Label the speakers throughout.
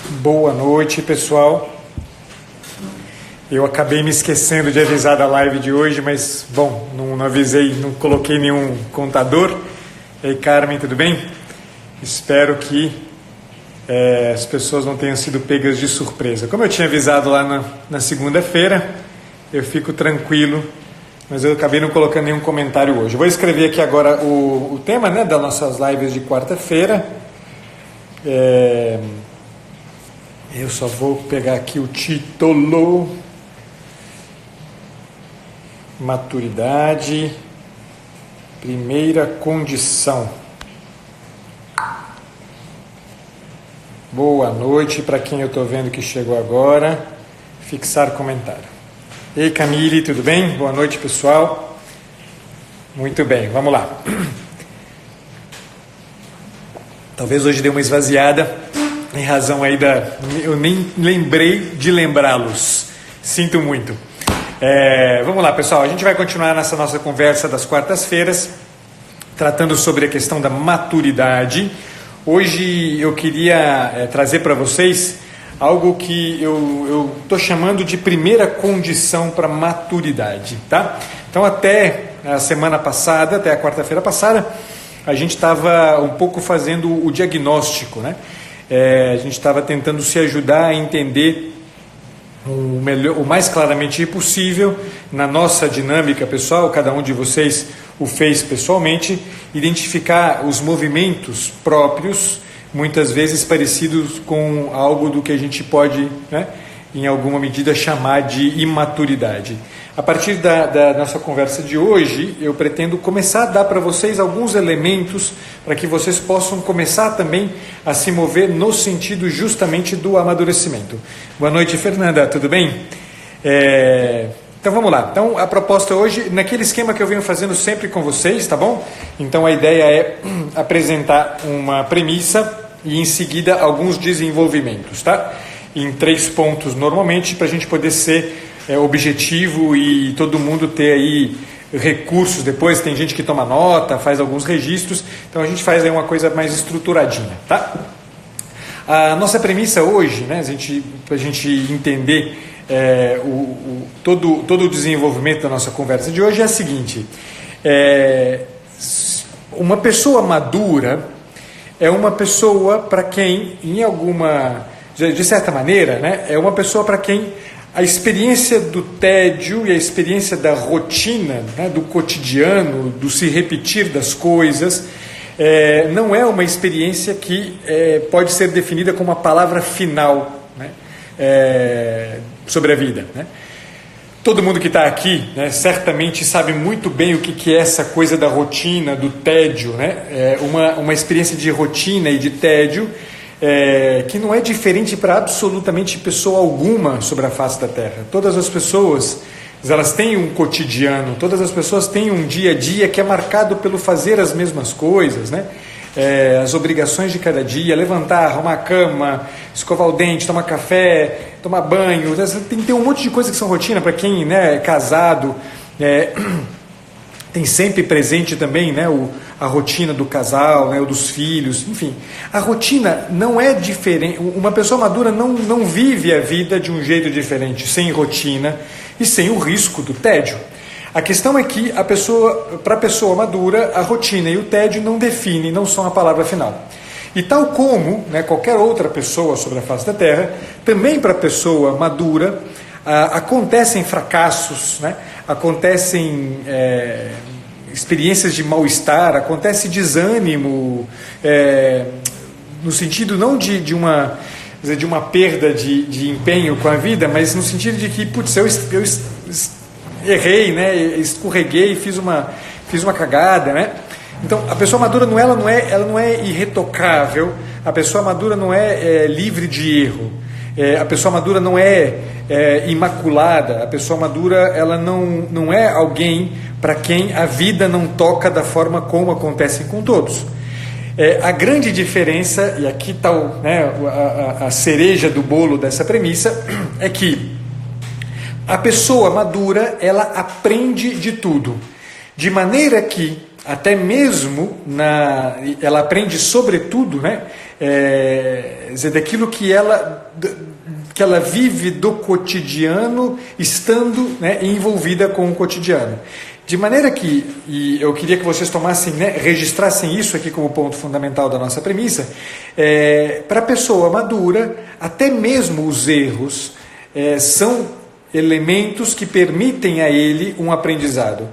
Speaker 1: Boa noite, pessoal. Eu acabei me esquecendo de avisar da live de hoje, mas, bom, não avisei, não coloquei nenhum contador. E aí, Carmen, tudo bem? Espero que as pessoas não tenham sido pegas de surpresa. Como eu tinha avisado lá na segunda-feira, eu fico tranquilo, mas eu acabei não colocando nenhum comentário hoje. Eu vou escrever aqui agora o tema, né, das nossas lives de quarta-feira. Eu só vou pegar aqui o título: Maturidade, primeira condição. Boa noite para quem eu estou vendo que chegou agora. Fixar comentário. Ei, Camille, tudo bem? Boa noite, pessoal. Muito bem, vamos lá. Talvez hoje dê uma esvaziada, em razão aí eu nem lembrei de lembrá-los. Sinto muito. Vamos lá, pessoal. A gente vai continuar nessa nossa conversa das quartas-feiras, tratando sobre a questão da maturidade. Hoje eu queria trazer para vocês algo que eu estou chamando de primeira condição para maturidade, tá? Então, até a semana passada, até a quarta-feira passada, a gente estava um pouco fazendo o diagnóstico, né? A gente estava tentando se ajudar a entender o mais claramente possível na nossa dinâmica pessoal. Cada um de vocês o fez pessoalmente, identificar os movimentos próprios, muitas vezes parecidos com algo do que a gente pode, né, em alguma medida, chamar de imaturidade. A partir da nossa conversa de hoje, eu pretendo começar a dar para vocês alguns elementos para que vocês possam começar também a se mover no sentido justamente do amadurecimento. Boa noite, Fernanda, tudo bem? Então vamos lá. Então a proposta hoje, naquele esquema que eu venho fazendo sempre com vocês, tá bom? Então a ideia é apresentar uma premissa e em seguida alguns desenvolvimentos, tá? Em 3 pontos normalmente, para a gente poder ser objetivo e todo mundo ter aí recursos. Depois tem gente que toma nota, faz alguns registros, então a gente faz aí uma coisa mais estruturadinha, tá? A nossa premissa hoje, né, para a gente entender todo o desenvolvimento da nossa conversa de hoje é a seguinte: uma pessoa madura é uma pessoa para quem, de certa maneira, né, é uma pessoa para quem a experiência do tédio e a experiência da rotina, né, do cotidiano, do se repetir das coisas, não é uma experiência que pode ser definida como uma palavra final, né, sobre a vida, né? Todo mundo que está aqui, né, certamente sabe muito bem o que é essa coisa da rotina, do tédio, né? Uma experiência de rotina e de tédio que não é diferente para absolutamente pessoa alguma sobre a face da Terra. Todas as pessoas, elas têm um cotidiano, todas as pessoas têm um dia a dia que é marcado pelo fazer as mesmas coisas, né? As obrigações de cada dia: levantar, arrumar a cama, escovar o dente, tomar café, tomar banho. Tem um monte de coisas que são rotina para quem, né, é casado. Tem sempre presente também, né, a rotina do casal, né, ou dos filhos, enfim. A rotina não é diferente. Uma pessoa madura não vive a vida de um jeito diferente, sem rotina e sem o risco do tédio. A questão é que para a pessoa madura, a rotina e o tédio não definem, não são a palavra final. E tal como, né, qualquer outra pessoa sobre a face da Terra, também para a pessoa madura acontecem fracassos, né, acontecem experiências de mal-estar, acontece desânimo, no sentido não de uma perda de empenho com a vida, mas no sentido de que, putz, eu errei, né, escorreguei, fiz uma cagada, né? Então a pessoa madura ela não é irretocável, a pessoa madura não é livre de erro, a pessoa madura não é imaculada, a pessoa madura ela não é alguém para quem a vida não toca da forma como acontece com todos. A grande diferença, e aqui está a cereja do bolo dessa premissa, é que a pessoa madura, ela aprende de tudo, de maneira que até mesmo ela aprende sobretudo, né, daquilo que ela vive do cotidiano, estando, né, envolvida com o cotidiano. De maneira que, e eu queria que vocês tomassem, né, registrassem isso aqui como ponto fundamental da nossa premissa, para a pessoa madura, até mesmo os erros são elementos que permitem a ele um aprendizado.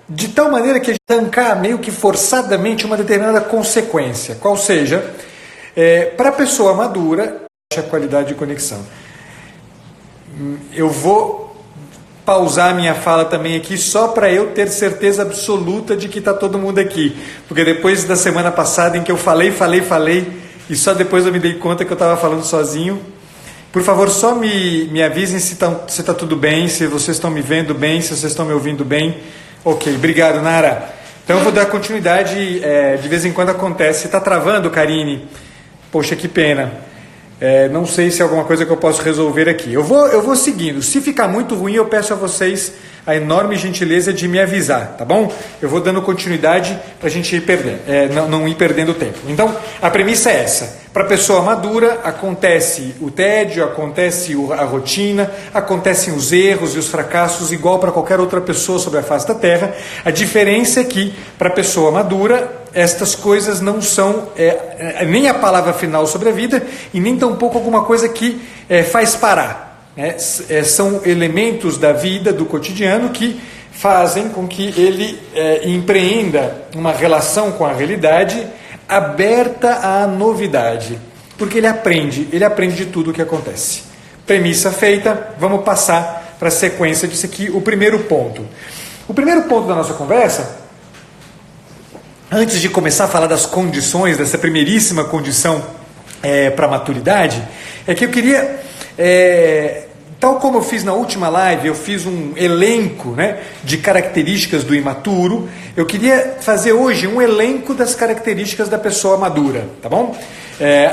Speaker 1: De tal maneira que a gente arrancar meio que forçadamente uma determinada consequência, qual seja, para a pessoa madura, a qualidade de conexão. Eu vou pausar minha fala também aqui só para eu ter certeza absoluta de que está todo mundo aqui, porque depois da semana passada em que eu falei e só depois eu me dei conta que eu estava falando sozinho, por favor só me avisem se está tudo bem, se vocês estão me vendo bem, se vocês estão me ouvindo bem. Ok, obrigado, Nara. Então eu vou dar continuidade, de vez em quando acontece. Está travando, Karine? Poxa, que pena. Não sei se é alguma coisa que eu posso resolver aqui. Eu vou seguindo. Se ficar muito ruim, eu peço a vocês a enorme gentileza de me avisar, tá bom? Eu vou dando continuidade para a gente ir perdendo, não ir perdendo tempo. Então, a premissa é essa. Para a pessoa madura, acontece o tédio, acontece a rotina, acontecem os erros e os fracassos, igual para qualquer outra pessoa sobre a face da Terra. A diferença é que, para a pessoa madura, estas coisas não são nem a palavra final sobre a vida e nem tampouco alguma coisa que faz parar. São elementos da vida, do cotidiano, que fazem com que ele empreenda uma relação com a realidade aberta à novidade, porque ele aprende de tudo o que acontece. Premissa feita, vamos passar para a sequência disso aqui, o primeiro ponto. O primeiro ponto da nossa conversa, antes de começar a falar das condições, dessa primeiríssima condição para a maturidade, é que eu queria, tal como eu fiz na última live, eu fiz um elenco, né, de características do imaturo, eu queria fazer hoje um elenco das características da pessoa madura, tá bom?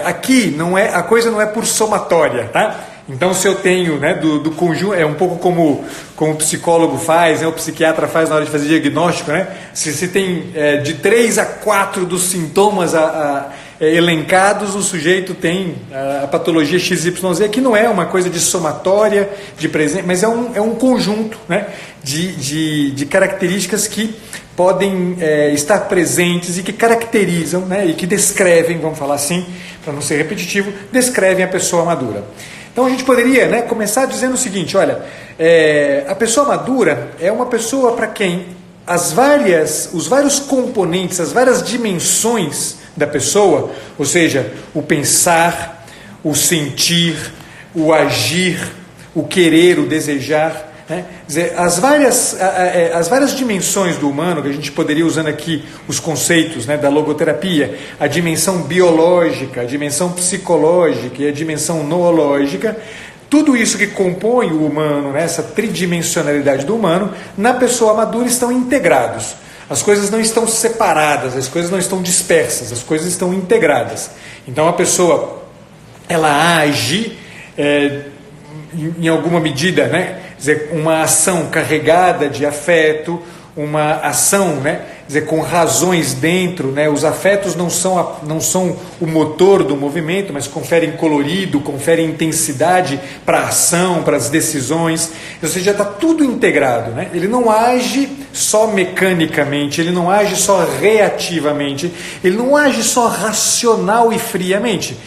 Speaker 1: Aqui a coisa não é por somatória, tá? Então, se eu tenho, né, do conjunto, é um pouco como o psicólogo faz, né, o psiquiatra faz na hora de fazer diagnóstico, né? Se tem de 3 a 4 dos sintomas elencados, o sujeito tem a patologia XYZ, que não é uma coisa de somatória, de presente, mas é um conjunto, né, de características que podem estar presentes e que caracterizam, né, e que descrevem, vamos falar assim, para não ser repetitivo, descrevem a pessoa madura. Então a gente poderia, né, começar dizendo o seguinte: olha, a pessoa madura é uma pessoa para quem os vários componentes, as várias dimensões da pessoa, ou seja, o pensar, o sentir, o agir, o querer, o desejar, né? Dizer, as várias dimensões do humano, que a gente poderia usando aqui os conceitos, né, da logoterapia, a dimensão biológica, a dimensão psicológica e a dimensão noológica, tudo isso que compõe o humano, né, essa tridimensionalidade do humano, na pessoa madura estão integrados. As coisas não estão separadas, as coisas não estão dispersas, as coisas estão integradas. Então a pessoa, ela age em alguma medida, né? Dizer, uma ação carregada de afeto, uma ação, né, dizer, com razões dentro, né? Os afetos não são o motor do movimento, mas conferem colorido, conferem intensidade para a ação, para as decisões. Ou seja, está tudo integrado, né? Ele não age só mecanicamente, ele não age só reativamente, ele não age só racional e friamente.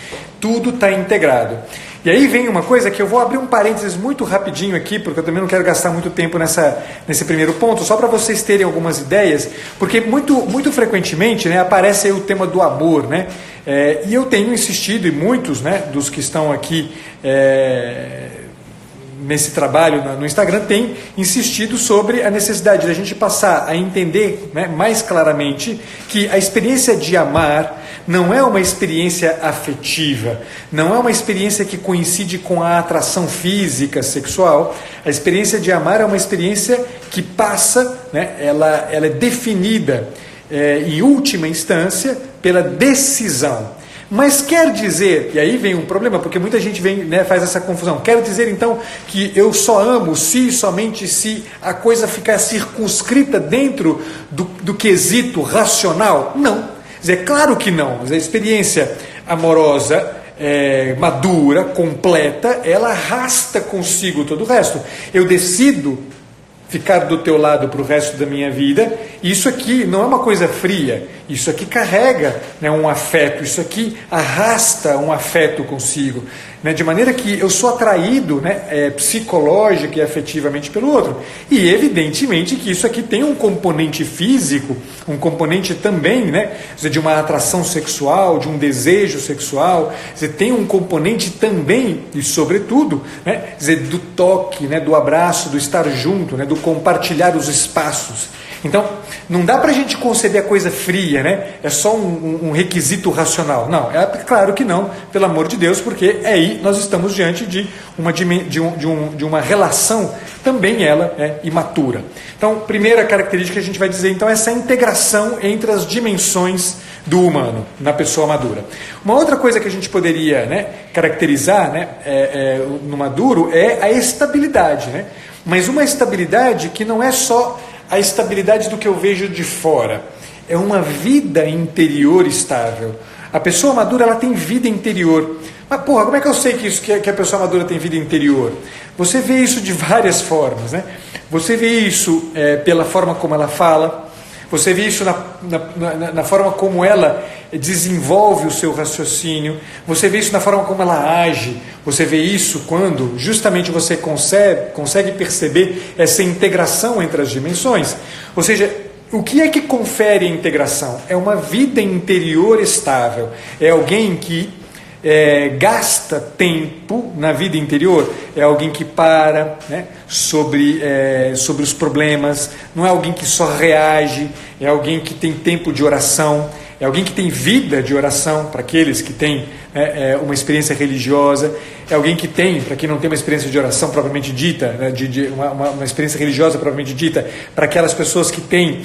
Speaker 1: Tudo está integrado. E aí vem uma coisa que eu vou abrir um parênteses muito rapidinho aqui, porque eu também não quero gastar muito tempo nesse primeiro ponto, só para vocês terem algumas ideias, porque muito frequentemente, né, aparece aí o tema do amor, né? E eu tenho insistido, e muitos, né, dos que estão aqui nesse trabalho no Instagram têm insistido sobre a necessidade da gente passar a entender, né, mais claramente que a experiência de amar não é uma experiência afetiva, não é uma experiência que coincide com a atração física, sexual. A experiência de amar é uma experiência que passa, né, ela é definida, em última instância, pela decisão. Mas quer dizer, e aí vem um problema, porque muita gente vem, né, faz essa confusão, quer dizer então que eu só amo se, somente se a coisa ficar circunscrita dentro do quesito racional? Não. Quer dizer, claro que não. Quer dizer, a experiência amorosa, madura, completa, ela arrasta consigo todo o resto. Eu decido ficar do teu lado para o resto da minha vida, e isso aqui não é uma coisa fria, isso aqui carrega, né, um afeto, isso aqui arrasta um afeto consigo, né, de maneira que eu sou atraído, né, psicológica e afetivamente pelo outro, e evidentemente que isso aqui tem um componente físico, um componente também, né, de uma atração sexual, de um desejo sexual, tem um componente também, e sobretudo, né, do toque, né, do abraço, do estar junto, né, do compartilhar os espaços. Então, não dá para a gente conceber a coisa fria, né? É só um requisito racional. Não, é claro que não, pelo amor de Deus, porque aí nós estamos diante de uma relação, também ela imatura. Então, primeira característica que a gente vai dizer, então, é essa integração entre as dimensões do humano, na pessoa madura. Uma outra coisa que a gente poderia, né, caracterizar, né, no maduro é a estabilidade, né? Mas uma estabilidade que não é só a estabilidade do que eu vejo de fora, é uma vida interior estável. A pessoa madura, ela tem vida interior. Mas porra, como é que eu sei que a pessoa madura tem vida interior? Você vê isso de várias formas, né? Você vê isso pela forma como ela fala, você vê isso na forma como ela desenvolve o seu raciocínio, você vê isso na forma como ela age, você vê isso quando justamente você consegue perceber essa integração entre as dimensões. Ou seja, o que é que confere a integração? É uma vida interior estável, é alguém que gasta tempo na vida interior, é alguém que para, né, sobre os problemas, não é alguém que só reage, é alguém que tem tempo de oração, é alguém que tem vida de oração, para aqueles que têm uma experiência religiosa, é alguém que tem, para quem não tem uma experiência de oração propriamente dita, né, uma experiência religiosa propriamente dita, para aquelas pessoas que têm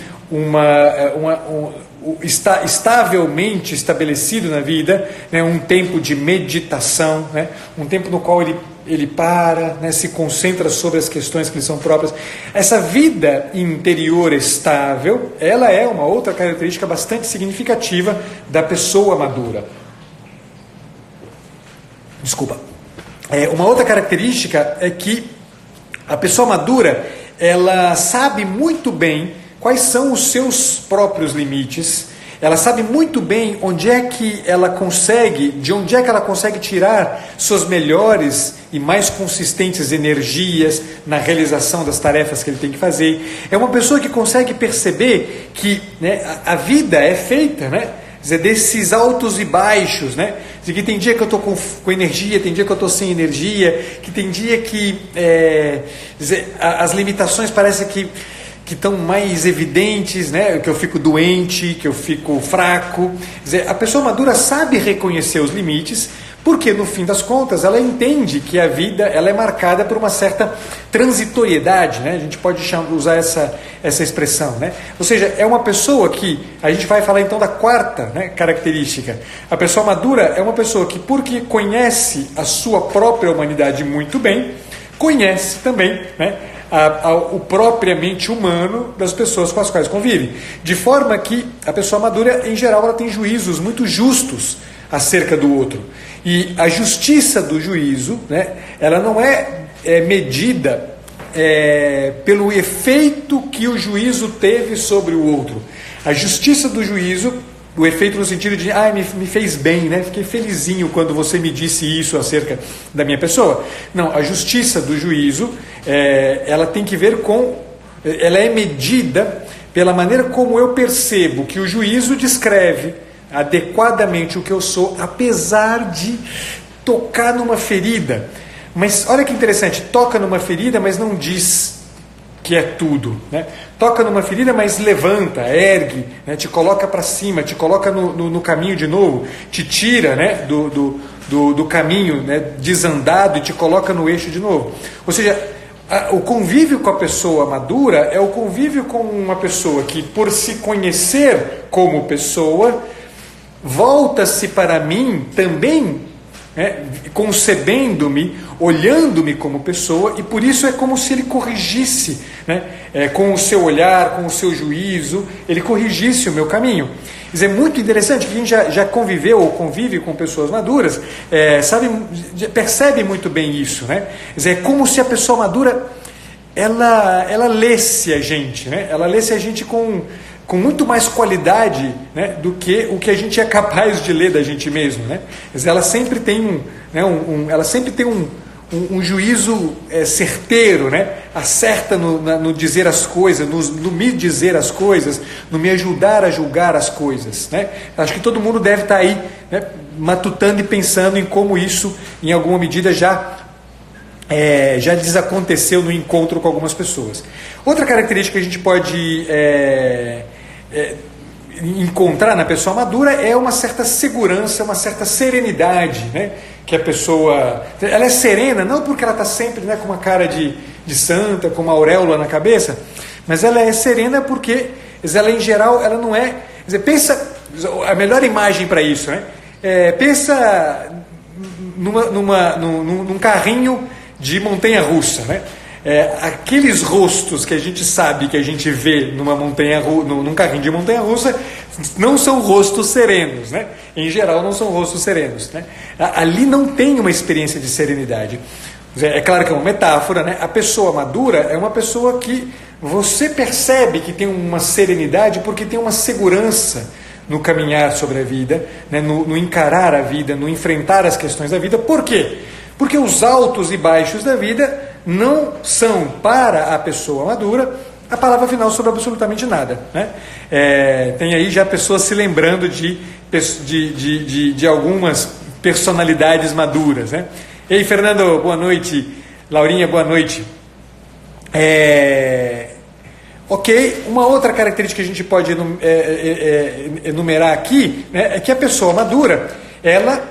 Speaker 1: está estavelmente estabelecido na vida, né, um tempo de meditação, né, um tempo no qual ele para, né, se concentra sobre as questões que lhe são próprias. Essa vida interior estável, ela é uma outra característica bastante significativa da pessoa madura. Desculpa. Uma outra característica é que a pessoa madura, ela sabe muito bem quais são os seus próprios limites, ela sabe muito bem de onde é que ela consegue tirar suas melhores e mais consistentes energias na realização das tarefas que ele tem que fazer. É uma pessoa que consegue perceber que, né, a vida é feita, né, desses altos e baixos, né? Que tem dia que eu estou com energia, tem dia que eu estou sem energia, que tem dia que as limitações parecem que estão mais evidentes, né? Que eu fico doente, que eu fico fraco. Quer dizer, a pessoa madura sabe reconhecer os limites, porque no fim das contas ela entende que a vida ela é marcada por uma certa transitoriedade, né? A gente pode usar essa expressão, né? Ou seja, é uma pessoa que, a gente vai falar então da quarta, né, característica. A pessoa madura é uma pessoa que, porque conhece a sua própria humanidade muito bem, conhece também, né, o propriamente humano das pessoas com as quais convive. De forma que a pessoa madura, em geral, ela tem juízos muito justos acerca do outro. E a justiça do juízo, né, ela não é medida pelo efeito que o juízo teve sobre o outro. A justiça do juízo, o efeito no sentido de, me fez bem, né? Fiquei felizinho quando você me disse isso acerca da minha pessoa. Não, a justiça do juízo, ela tem que ver ela é medida pela maneira como eu percebo que o juízo descreve adequadamente o que eu sou, apesar de tocar numa ferida. Mas olha que interessante, toca numa ferida, mas não diz que é tudo, né? Toca numa ferida, mas levanta, ergue, né? Te coloca para cima, te coloca no caminho de novo, te tira, né, do caminho, né, desandado e te coloca no eixo de novo. Ou seja, o convívio com a pessoa madura é o convívio com uma pessoa que, por se conhecer como pessoa, volta-se para mim também, concebendo-me, olhando-me como pessoa, e por isso é como se ele corrigisse, com o seu olhar, com o seu juízo, ele corrigisse o meu caminho. Isso é muito interessante, que a gente já conviveu ou convive com pessoas maduras, percebe muito bem isso, É como se a pessoa madura, ela lesse a gente, Ela lesse a gente com muito mais qualidade, do que o que a gente é capaz de ler da gente mesmo, Ela sempre tem ela sempre tem um juízo certeiro, acerta no dizer as coisas, no me dizer as coisas, no me ajudar a julgar as coisas, Acho que todo mundo deve estar aí, matutando e pensando em como isso, em alguma medida, já desaconteceu no encontro com algumas pessoas. Outra característica que a gente pode encontrar na pessoa madura é uma certa segurança, uma certa serenidade, que a pessoa, ela é serena não porque ela está sempre, com uma cara de santa, com uma auréola na cabeça, mas ela é serena porque ela, em geral, ela não é, pensa, a melhor imagem para isso, pensa num carrinho de montanha-russa, aqueles rostos que a gente sabe, que a gente vê num carrinho de montanha-russa, não são rostos serenos, Em geral não são rostos serenos, Ali não tem uma experiência de serenidade. É claro que é uma metáfora, A pessoa madura é uma pessoa que você percebe que tem uma serenidade porque tem uma segurança no caminhar sobre a vida, no encarar a vida, no enfrentar as questões da vida. Por quê? Porque os altos e baixos da vida não são, para a pessoa madura, a palavra final sobre absolutamente nada, tem aí já pessoas se lembrando de algumas personalidades maduras, Ei, Fernando, boa noite. Laurinha, boa noite. Ok, uma outra característica que a gente pode enumerar aqui, é que a pessoa madura, ela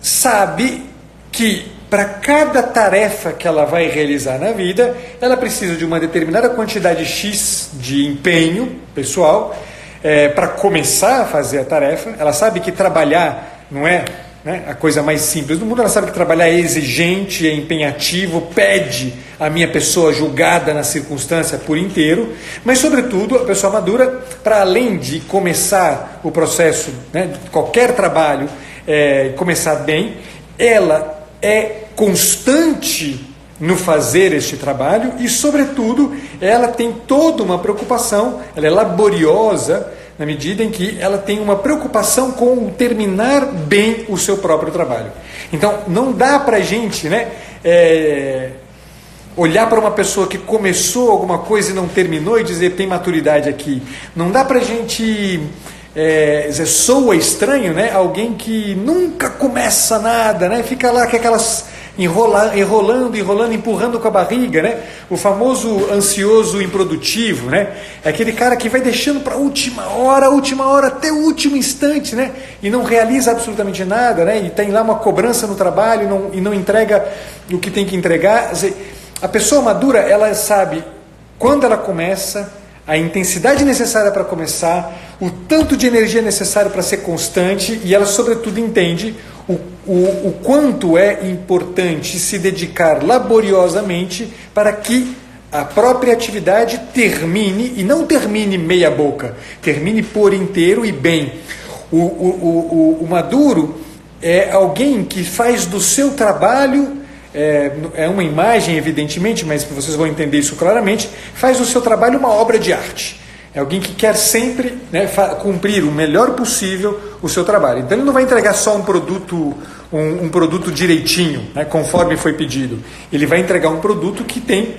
Speaker 1: sabe que para cada tarefa que ela vai realizar na vida, ela precisa de uma determinada quantidade X de empenho pessoal para começar a fazer a tarefa. Ela sabe que trabalhar não é a coisa mais simples do mundo. Ela sabe que trabalhar é exigente, é empenhativo, pede a minha pessoa julgada na circunstância por inteiro, mas sobretudo a pessoa madura, para além de começar o processo, de qualquer trabalho, começar bem, ela é constante no fazer este trabalho e, sobretudo, ela tem toda uma preocupação, ela é laboriosa na medida em que ela tem uma preocupação com terminar bem o seu próprio trabalho. Então, não dá para a gente olhar para uma pessoa que começou alguma coisa e não terminou e dizer, tem maturidade aqui. Não dá para a gente... soa estranho, alguém que nunca começa nada, fica lá com aquelas enrolando, empurrando com a barriga, o famoso ansioso improdutivo, é aquele cara que vai deixando para a última hora, até o último instante, e não realiza absolutamente nada, e tem lá uma cobrança no trabalho e não entrega o que tem que entregar. A pessoa madura, ela sabe quando ela começa, a intensidade necessária para começar, o tanto de energia necessário para ser constante, e ela, sobretudo, entende o quanto é importante se dedicar laboriosamente para que a própria atividade termine, e não termine meia boca, termine por inteiro e bem. O maduro é alguém que faz do seu trabalho, é uma imagem evidentemente, mas vocês vão entender isso claramente, faz do seu trabalho uma obra de arte. É alguém que quer sempre cumprir o melhor possível o seu trabalho. Então ele não vai entregar só um produto direitinho, conforme foi pedido. Ele vai entregar um produto que tem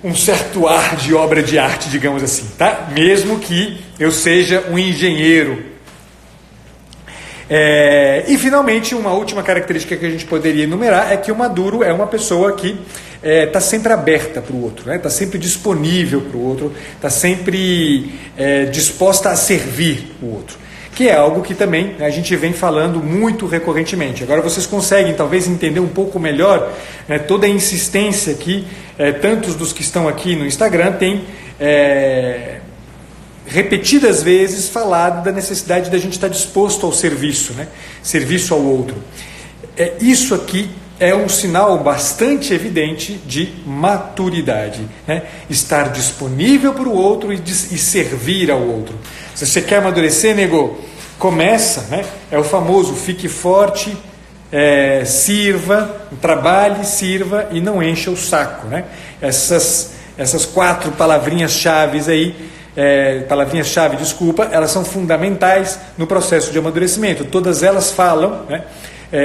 Speaker 1: um certo ar de obra de arte, digamos assim, tá? Mesmo que eu seja um engenheiro. E finalmente, uma última característica que a gente poderia enumerar é que o maduro é uma pessoa que está sempre aberta para o outro, está sempre disponível para o outro, está sempre disposta a servir o outro, que é algo que também a gente vem falando muito recorrentemente. Agora vocês conseguem talvez entender um pouco melhor toda a insistência que tantos dos que estão aqui no Instagram têm repetidas vezes falado da necessidade da gente estar disposto ao serviço, né? Serviço ao outro. Isso aqui é um sinal bastante evidente de maturidade, né? Estar disponível para o outro e servir ao outro. Se você quer amadurecer, nego, começa, né? É o famoso fique forte, sirva, trabalhe, sirva e não encha o saco, né? Essas 4 palavrinhas-chave aí, palavrinhas-chave, desculpa, elas são fundamentais no processo de amadurecimento. Todas elas falam, né?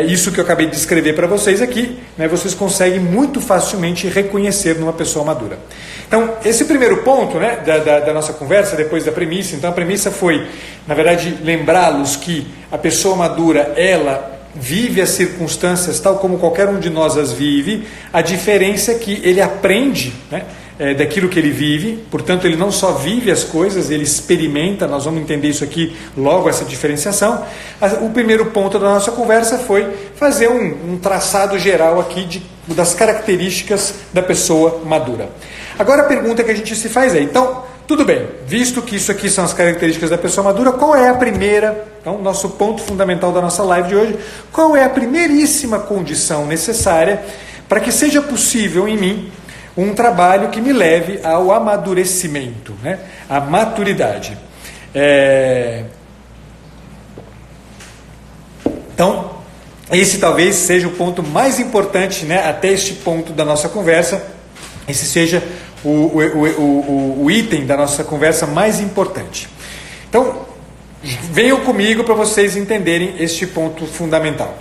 Speaker 1: Isso que eu acabei de descrever para vocês aqui, né, vocês conseguem muito facilmente reconhecer numa pessoa madura. Então, esse primeiro ponto, né, da nossa conversa, depois da premissa, então a premissa foi, na verdade, lembrá-los que a pessoa madura, ela vive as circunstâncias tal como qualquer um de nós as vive, a diferença é que ele aprende, né, daquilo que ele vive, portanto ele não só vive as coisas, ele experimenta, nós vamos entender isso aqui logo, essa diferenciação. O primeiro ponto da nossa conversa foi fazer um traçado geral aqui das características da pessoa madura. Agora a pergunta que a gente se faz é, então, tudo bem, visto que isso aqui são as características da pessoa madura, qual é a primeira, então, nosso ponto fundamental da nossa live de hoje, qual é a primeiríssima condição necessária para que seja possível em mim um trabalho que me leve ao amadurecimento, né? À maturidade. Então, esse talvez seja o ponto mais importante, né? Até este ponto da nossa conversa, esse seja o item da nossa conversa mais importante. Então, venham comigo para vocês entenderem este ponto fundamental.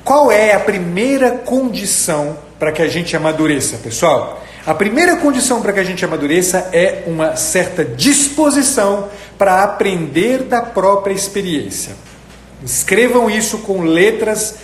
Speaker 1: Qual é a primeira condição para que a gente amadureça, pessoal? A primeira condição para que a gente amadureça é uma certa disposição para aprender da própria experiência. Escrevam isso com letras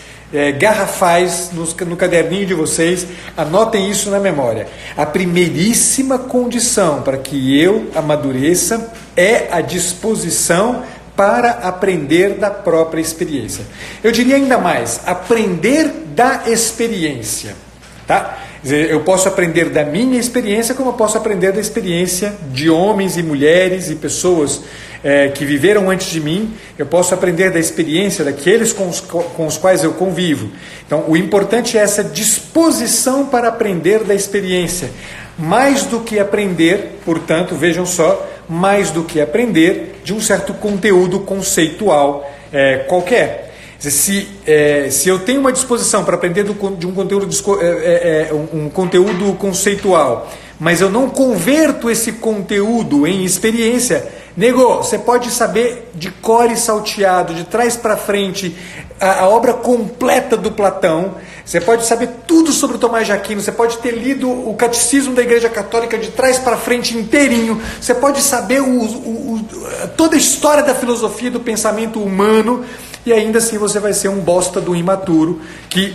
Speaker 1: garrafais no caderninho de vocês, anotem isso na memória. A primeiríssima condição para que eu amadureça é a disposição para aprender da própria experiência. Eu diria ainda mais, aprender da experiência, tá? Quer dizer, eu posso aprender da minha experiência, como eu posso aprender da experiência de homens e mulheres e pessoas que viveram antes de mim. Eu posso aprender da experiência daqueles com os quais eu convivo. Então, o importante é essa disposição para aprender da experiência. Mais do que aprender, portanto, vejam só, mais do que aprender de um certo conteúdo conceitual qualquer. Se eu tenho uma disposição para aprender de um conteúdo conceitual, mas eu não converto esse conteúdo em experiência, nego, você pode saber de cor e salteado, de trás para frente, a obra completa do Platão, você pode saber tudo sobre o Tomás de Aquino, você pode ter lido o Catecismo da Igreja Católica de trás para frente inteirinho, você pode saber toda a história da filosofia do pensamento humano, e ainda assim você vai ser um bosta do imaturo que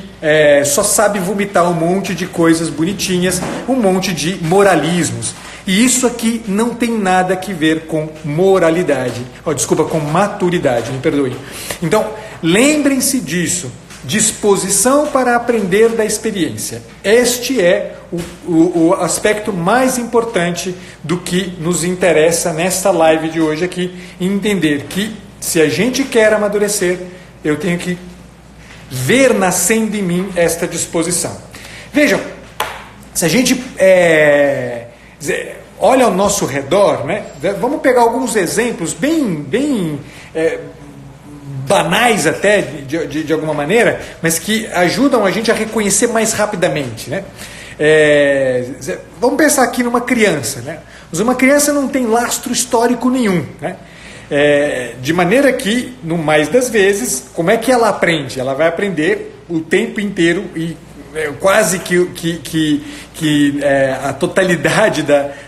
Speaker 1: só sabe vomitar um monte de coisas bonitinhas, um monte de moralismos. E isso aqui não tem nada a ver com moralidade, com maturidade, me perdoem. Então, lembrem-se disso, disposição para aprender da experiência. Este é o aspecto mais importante do que nos interessa nesta live de hoje aqui, entender que se a gente quer amadurecer, eu tenho que ver nascendo em mim esta disposição. Vejam, se a gente olha ao nosso redor, né, vamos pegar alguns exemplos bem banais até, de alguma maneira, mas que ajudam a gente a reconhecer mais rapidamente, né? Vamos pensar aqui numa criança, né? Mas uma criança não tem lastro histórico nenhum, né? De maneira que, no mais das vezes, como é que ela aprende? Ela vai aprender o tempo inteiro e quase que a totalidade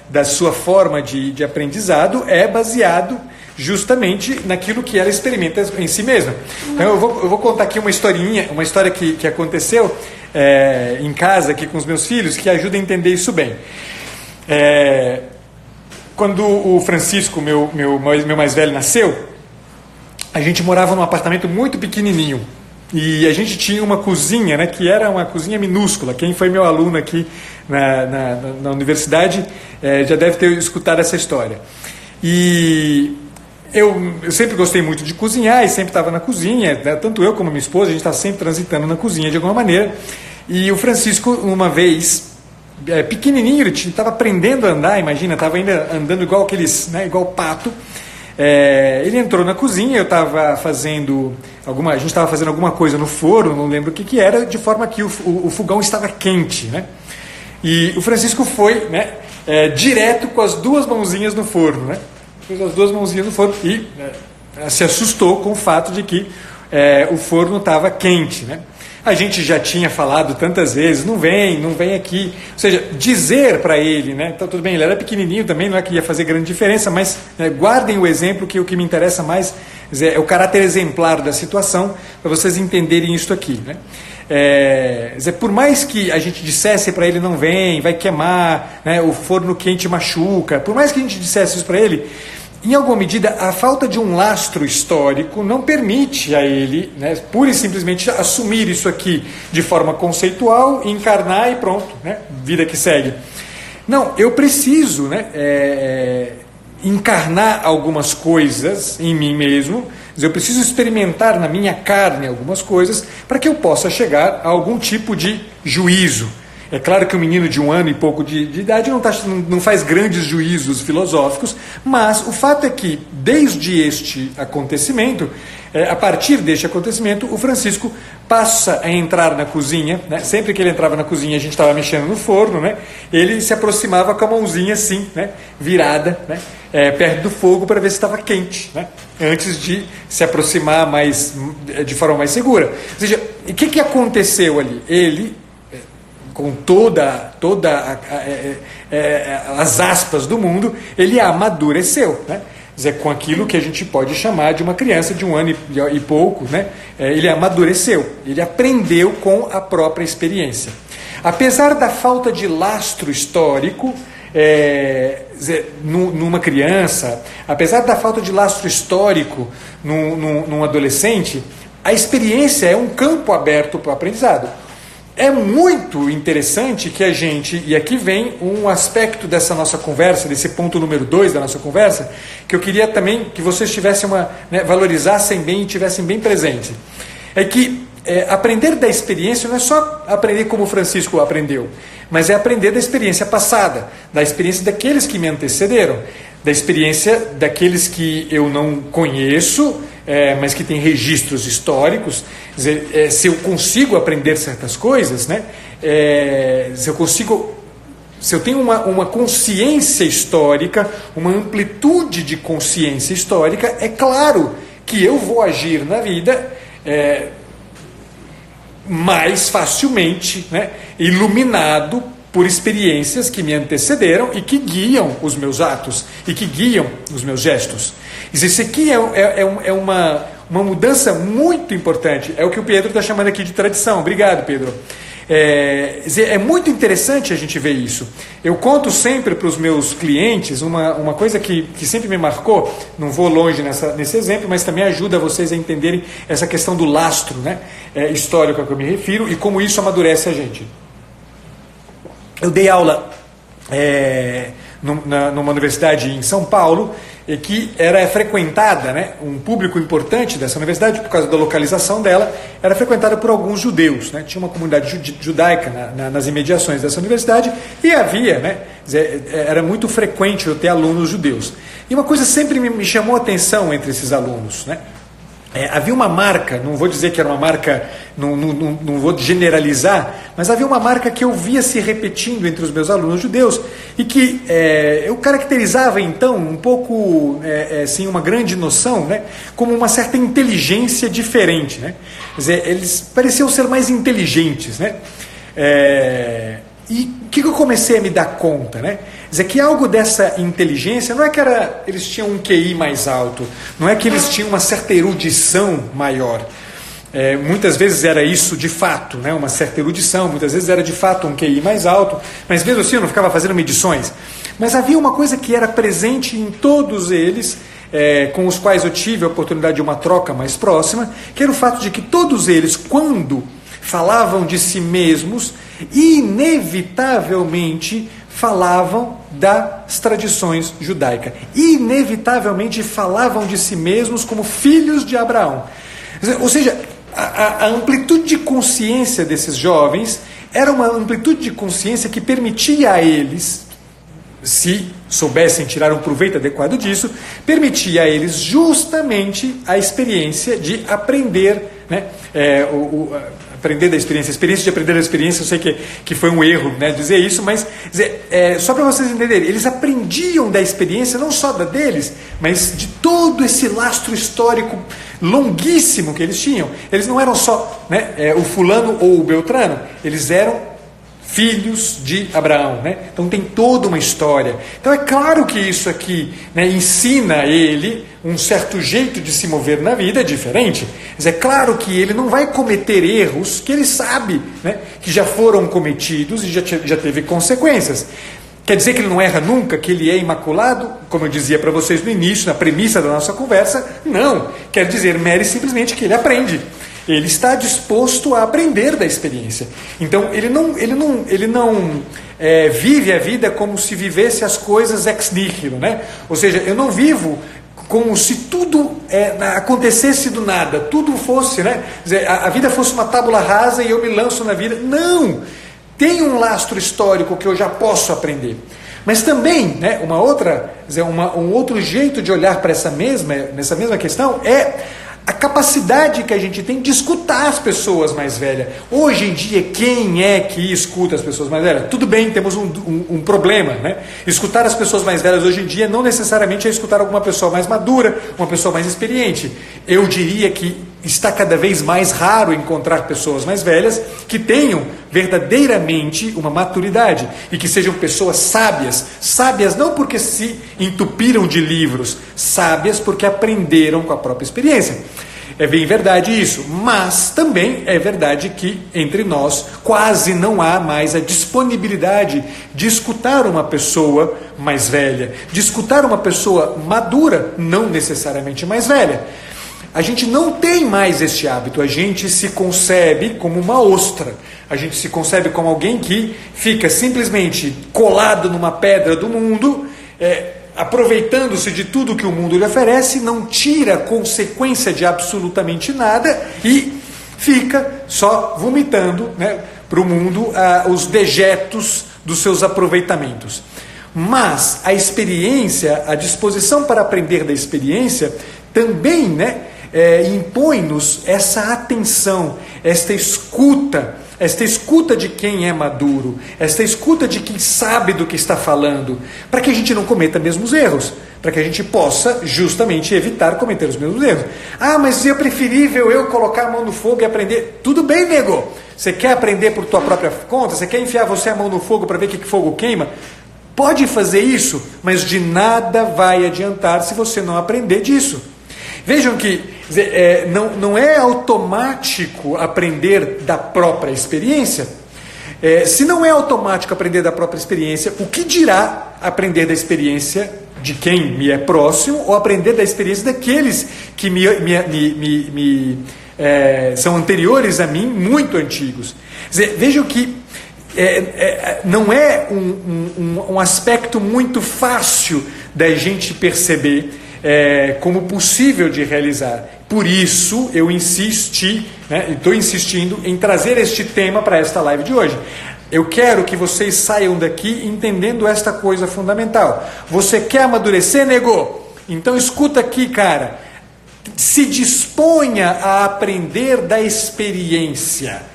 Speaker 1: da sua forma de aprendizado é baseado justamente naquilo que ela experimenta em si mesma. Então eu vou contar aqui uma história que aconteceu em casa aqui com os meus filhos, que ajuda a entender isso bem. Quando o Francisco, meu mais velho, nasceu, a gente morava num apartamento muito pequenininho. E a gente tinha uma cozinha, né, que era uma cozinha minúscula. Quem foi meu aluno aqui na universidade já deve ter escutado essa história. E eu sempre gostei muito de cozinhar e sempre estava na cozinha, né? Tanto eu como minha esposa, a gente está sempre transitando na cozinha de alguma maneira. E o Francisco, uma vez, pequenininho, ele estava aprendendo a andar, imagina, estava ainda andando igual aqueles, né, igual pato. Ele entrou na cozinha, eu estava fazendo a gente estava fazendo alguma coisa no forno, não lembro o que era, de forma que o fogão estava quente, né? E o Francisco foi, né, direto com as duas mãozinhas no forno, né? Pôs as duas mãozinhas no forno e se assustou com o fato de que o forno estava quente, né? A gente já tinha falado tantas vezes, não vem aqui. Ou seja, dizer para ele, né? Então, tudo bem, ele era pequenininho também, não é que ia fazer grande diferença, mas guardem o exemplo, que o que me interessa mais é o caráter exemplar da situação, para vocês entenderem isso aqui, né? Por mais que a gente dissesse para ele, não vem, vai queimar, né? O forno quente machuca, por mais que a gente dissesse isso para ele, em alguma medida, a falta de um lastro histórico não permite a ele, né, pura e simplesmente assumir isso aqui de forma conceitual, encarnar e pronto, né, vida que segue. Não, eu preciso, né, encarnar algumas coisas em mim mesmo, eu preciso experimentar na minha carne algumas coisas para que eu possa chegar a algum tipo de juízo. É claro que um menino de 1 ano e pouco de idade não faz grandes juízos filosóficos, mas o fato é que, desde este acontecimento, a partir deste acontecimento, o Francisco passa a entrar na cozinha, né? Sempre que ele entrava na cozinha, a gente estava mexendo no forno, né? Ele se aproximava com a mãozinha assim, né? Virada, né? Perto do fogo para ver se estava quente, né? Antes de se aproximar de forma mais segura. Ou seja, o que aconteceu ali? Ele, com toda as aspas do mundo, ele amadureceu, né? Quer dizer, com aquilo que a gente pode chamar de uma criança de 1 ano e pouco, né? Ele amadureceu, ele aprendeu com a própria experiência. Apesar da falta de lastro histórico, numa criança, apesar da falta de lastro histórico num adolescente, a experiência é um campo aberto para o aprendizado. É muito interessante que a gente, e aqui vem um aspecto dessa nossa conversa, desse ponto número 2 da nossa conversa, que eu queria também que vocês tivessem valorizassem bem e tivessem bem presente. É que aprender da experiência não é só aprender como o Francisco aprendeu, mas é aprender da experiência passada, da experiência daqueles que me antecederam, da experiência daqueles que eu não conheço, mas que tem registros históricos. Quer dizer, se eu consigo aprender certas coisas, né? Se eu tenho uma consciência histórica, uma amplitude de consciência histórica, é claro que eu vou agir na vida mais facilmente, né? Iluminado por experiências que me antecederam e que guiam os meus atos e que guiam os meus gestos. Isso aqui é uma mudança muito importante. É o que o Pedro está chamando aqui de tradição. Obrigado, Pedro. É muito interessante a gente ver isso. Eu conto sempre para os meus clientes uma coisa que sempre me marcou. Não vou longe nesse exemplo, mas também ajuda vocês a entenderem essa questão do lastro, né, histórico a que eu me refiro e como isso amadurece a gente. Eu dei aula numa universidade em São Paulo, que era frequentada, né, um público importante dessa universidade, por causa da localização dela, era frequentada por alguns judeus, né, tinha uma comunidade judaica nas imediações dessa universidade, e havia, né, era muito frequente eu ter alunos judeus. E uma coisa sempre me chamou a atenção entre esses alunos, né? Havia uma marca, não vou dizer que era uma marca, não vou generalizar, mas havia uma marca que eu via se repetindo entre os meus alunos judeus e que eu caracterizava então um pouco, assim, uma grande noção, né, como uma certa inteligência diferente, né? Quer dizer, eles pareciam ser mais inteligentes, né? E o que eu comecei a me dar conta, né? Quer dizer, que algo dessa inteligência, não é que eles tinham um QI mais alto, não é que eles tinham uma certa erudição maior. Muitas vezes era isso de fato, né? Uma certa erudição, muitas vezes era de fato um QI mais alto, mas mesmo assim eu não ficava fazendo medições. Mas havia uma coisa que era presente em todos eles, com os quais eu tive a oportunidade de uma troca mais próxima, que era o fato de que todos eles, quando falavam de si mesmos, inevitavelmente falavam das tradições judaicas. Inevitavelmente falavam de si mesmos como filhos de Abraão. Ou seja, a amplitude de consciência desses jovens era uma amplitude de consciência que permitia a eles, se soubessem tirar um proveito adequado disso, permitia a eles justamente a experiência de aprender, né? Aprender da experiência, a experiência de aprender da experiência, eu sei que foi um erro, né, dizer isso, mas só para vocês entenderem, eles aprendiam da experiência, não só da deles, mas de todo esse lastro histórico longuíssimo que eles tinham. Eles não eram só, né, o fulano ou o beltrano, eles eram filhos de Abraão, né? Então tem toda uma história. Então é claro que isso aqui, né, ensina ele um certo jeito de se mover na vida diferente. Mas é claro que ele não vai cometer erros que ele sabe, né, que já foram cometidos e já teve consequências. Quer dizer que ele não erra nunca, que ele é imaculado? Como eu dizia para vocês no início, na premissa da nossa conversa, não. Quer dizer, mere simplesmente que ele aprende. Ele está disposto a aprender da experiência. Então, ele não vive a vida como se vivesse as coisas ex nihilo, né? Ou seja, eu não vivo como se tudo acontecesse do nada, tudo fosse, né? A vida fosse uma tábula rasa e eu me lanço na vida. Não! Tem um lastro histórico que eu já posso aprender. Mas também, né, um outro jeito de olhar para essa mesma questão é a capacidade que a gente tem de escutar as pessoas mais velhas. Hoje em dia, quem é que escuta as pessoas mais velhas? Tudo bem, temos um problema, né? Escutar as pessoas mais velhas hoje em dia não necessariamente é escutar alguma pessoa mais madura, uma pessoa mais experiente. Eu diria que está cada vez mais raro encontrar pessoas mais velhas que tenham verdadeiramente uma maturidade e que sejam pessoas sábias. Sábias não porque se entupiram de livros, sábias porque aprenderam com a própria experiência. É bem verdade isso, mas também é verdade que entre nós quase não há mais a disponibilidade de escutar uma pessoa mais velha, de escutar uma pessoa madura, não necessariamente mais velha. A gente não tem mais este hábito, a gente se concebe como uma ostra, a gente se concebe como alguém que fica simplesmente colado numa pedra do mundo, aproveitando-se de tudo que o mundo lhe oferece, não tira consequência de absolutamente nada e fica só vomitando, né, para o mundo os dejetos dos seus aproveitamentos. Mas a experiência, a disposição para aprender da experiência também, né, impõe-nos essa atenção, esta escuta de quem é maduro, esta escuta de quem sabe do que está falando, para que a gente não cometa mesmos erros, para que a gente possa justamente evitar cometer os mesmos erros. Ah, mas é preferível eu colocar a mão no fogo e aprender. Tudo bem, nego, você quer aprender por tua própria conta, você quer enfiar você a mão no fogo para ver que fogo queima? Pode fazer isso, mas de nada vai adiantar se você não aprender disso. Vejam que não é automático aprender da própria experiência. Se não é automático aprender da própria experiência, o que dirá aprender da experiência de quem me é próximo ou aprender da experiência daqueles que são anteriores a mim, muito antigos? Vejam que não é um aspecto muito fácil da gente perceber como possível de realizar. Por isso eu estou insistindo em trazer este tema para esta live de hoje. Eu quero que vocês saiam daqui entendendo esta coisa fundamental. Você quer amadurecer, nego? Então escuta aqui, cara. Se disponha a aprender da experiência.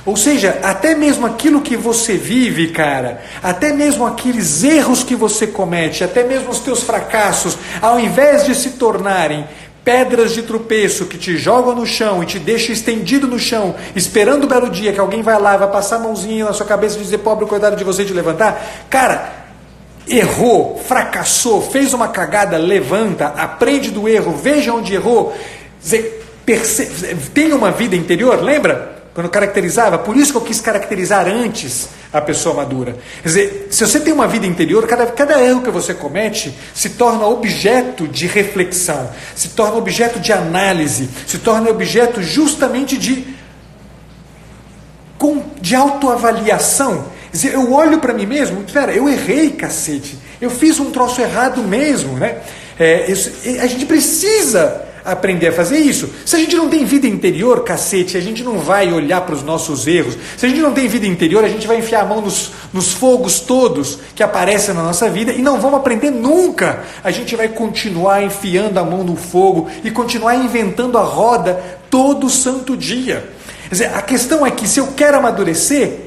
Speaker 1: Ou seja, até mesmo aquilo que você vive, cara, até mesmo aqueles erros que você comete, até mesmo os teus fracassos, ao invés de se tornarem pedras de tropeço que te jogam no chão e te deixam estendido no chão, esperando o belo dia que alguém vai lá, vai passar a mãozinha na sua cabeça e dizer, pobre, coitado de você, te levantar. Cara, errou, fracassou, fez uma cagada, levanta, aprende do erro, veja onde errou, tenha uma vida interior, lembra? Quando caracterizava, por isso que eu quis caracterizar antes a pessoa madura. Quer dizer, se você tem uma vida interior, cada erro que você comete se torna objeto de reflexão, se torna objeto de análise, se torna objeto justamente de autoavaliação. Eu olho para mim mesmo, espera, eu errei, cacete. Eu fiz um troço errado mesmo, né? A gente precisa aprender a fazer isso. Se a gente não tem vida interior, cacete, a gente não vai olhar para os nossos erros. Se a gente não tem vida interior, a gente vai enfiar a mão nos fogos todos que aparecem na nossa vida e não vamos aprender nunca. A gente vai continuar enfiando a mão no fogo e continuar inventando a roda todo santo dia. Quer dizer, a questão é que se eu quero amadurecer,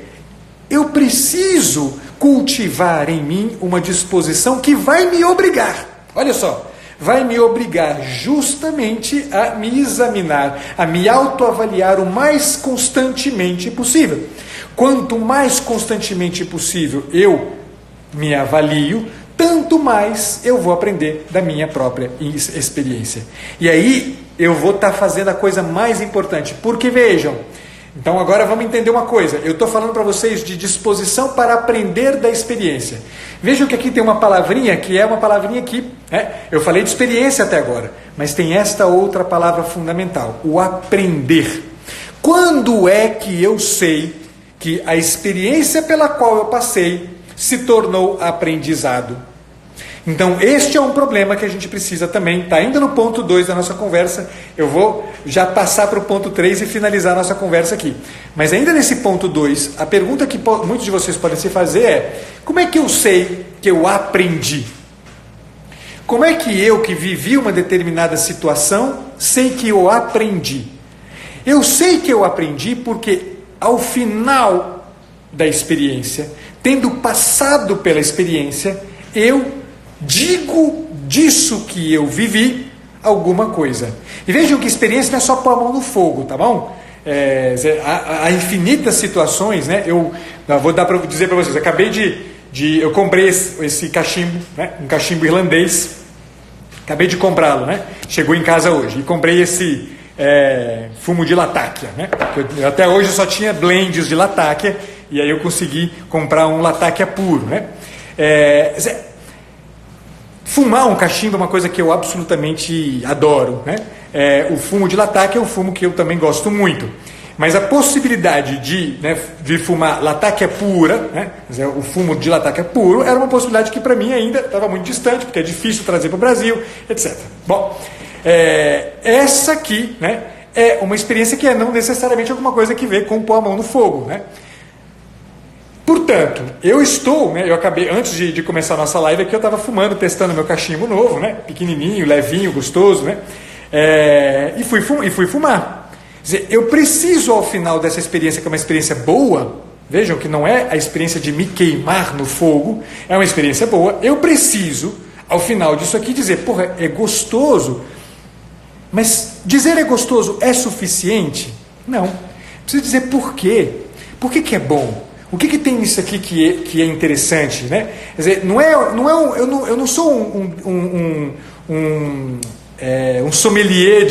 Speaker 1: eu preciso cultivar em mim uma disposição que vai me obrigar. Olha só. Vai me obrigar justamente a me examinar, a me autoavaliar o mais constantemente possível. Quanto mais constantemente possível eu me avalio, tanto mais eu vou aprender da minha própria experiência. E aí eu vou estar fazendo a coisa mais importante, porque vejam, então agora vamos entender uma coisa. Eu estou falando para vocês de disposição para aprender da experiência. Vejam que aqui tem uma palavrinha que é uma palavrinha aqui, né? Eu falei de experiência até agora, mas tem esta outra palavra fundamental, o aprender. Quando é que eu sei que a experiência pela qual eu passei se tornou aprendizado? Então este é um problema que a gente precisa também, está ainda no ponto 2 da nossa conversa, eu vou já passar para o ponto 3 e finalizar a nossa conversa aqui. Mas ainda nesse ponto 2, a pergunta que muitos de vocês podem se fazer é: como é que eu sei que eu aprendi? Como é que eu, que vivi uma determinada situação, sei que eu aprendi? Eu sei que eu aprendi porque ao final da experiência, tendo passado pela experiência, eu digo disso que eu vivi alguma coisa. E vejam que experiência não é só pôr a mão no fogo, tá bom? Há infinitas situações, né? Eu vou dizer para vocês, eu comprei esse cachimbo, né? Um cachimbo irlandês, acabei de comprá-lo, né? Chegou em casa hoje, e comprei esse fumo de latáquia, né? Eu até hoje eu só tinha blends de latáquia, e aí eu consegui comprar um latáquia puro, né? Fumar um cachimbo é uma coisa que eu absolutamente adoro, né? O fumo de latáquia é um fumo que eu também gosto muito. Mas a possibilidade de fumar latáquia pura, né? O fumo de latáquia puro, era uma possibilidade que para mim ainda estava muito distante, porque é difícil trazer para o Brasil, etc. Bom, essa aqui, né, é uma experiência que não necessariamente alguma coisa que vê com pôr a mão no fogo, né? Portanto, eu estou, né, eu acabei, antes de começar a nossa live aqui, eu estava fumando, testando meu cachimbo novo, né, pequenininho, levinho, gostoso, né, e fui fumar. Quer dizer, eu preciso ao final dessa experiência, que é uma experiência boa, vejam que não é a experiência de me queimar no fogo, é uma experiência boa, eu preciso, ao final disso aqui, dizer, porra, é gostoso, mas dizer é gostoso é suficiente? Não. Preciso dizer por quê. Por que é bom? O que tem nisso aqui que é interessante, né? Quer dizer, eu não sou um sommelier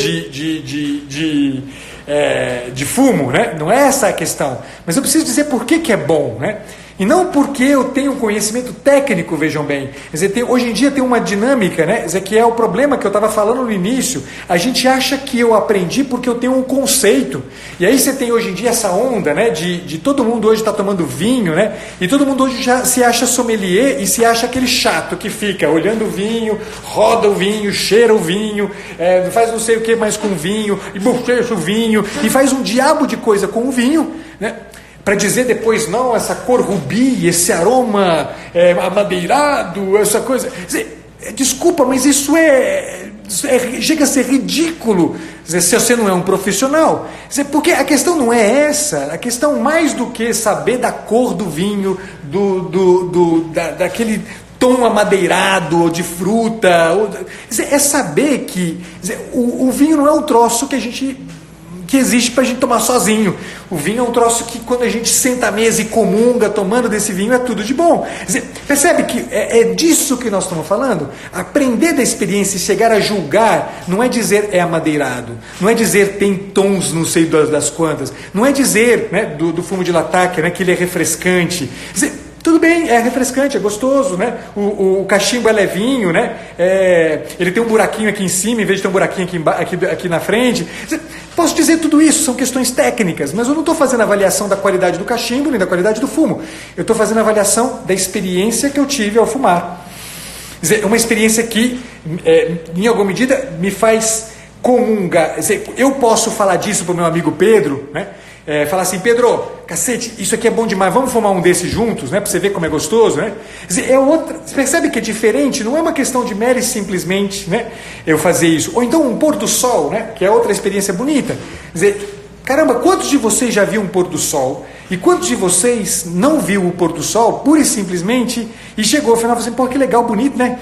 Speaker 1: de fumo, né? Não é essa a questão. Mas eu preciso dizer por que é bom, né? E não porque eu tenho conhecimento técnico, vejam bem. Quer dizer, hoje em dia tem uma dinâmica, né? Quer dizer, que é o problema que eu estava falando no início. A gente acha que eu aprendi porque eu tenho um conceito. E aí você tem hoje em dia essa onda, né? De todo mundo hoje está tomando vinho, né? E todo mundo hoje já se acha sommelier e se acha aquele chato que fica olhando o vinho, roda o vinho, cheira o vinho, faz não sei o que mais com o vinho, e bochecha o vinho, e faz um diabo de coisa com o vinho, né? Para dizer depois, não, essa cor rubi, esse aroma amadeirado, essa coisa. Desculpa, mas isso chega a ser ridículo se você não é um profissional. Porque a questão não é essa, a questão mais do que saber da cor do vinho, daquele tom amadeirado, ou de fruta, é saber que o vinho não é um troço que existe para a gente tomar sozinho. O vinho é um troço que quando a gente senta à mesa e comunga tomando desse vinho é tudo de bom. Percebe que é disso que nós estamos falando? Aprender da experiência e chegar a julgar não é dizer é amadeirado, não é dizer tem tons não sei das quantas, não é dizer, né, do fumo de latáquia, né, que ele é refrescante. Tudo bem, é refrescante, é gostoso, né? O cachimbo é levinho, né? Ele tem um buraquinho aqui em cima, em vez de ter um buraquinho aqui na frente. Posso dizer tudo isso, são questões técnicas, mas eu não estou fazendo avaliação da qualidade do cachimbo, nem da qualidade do fumo. Eu estou fazendo avaliação da experiência que eu tive ao fumar. Quer dizer, uma experiência que, em alguma medida, me faz comungar. Quer dizer, eu posso falar disso para o meu amigo Pedro, né? Falar assim, Pedro, cacete, isso aqui é bom demais, vamos fumar um desses juntos, né? Para você ver como é gostoso, né? Quer dizer, você percebe que é diferente, não é uma questão de mera e simplesmente, né, eu fazer isso. Ou então um pôr do sol, né? Que é outra experiência bonita. Quer dizer, caramba, quantos de vocês já viram um pôr do sol? E quantos de vocês não viu o pôr do sol, pura e simplesmente, e chegou ao final e falou assim, pô, que legal, bonito, né?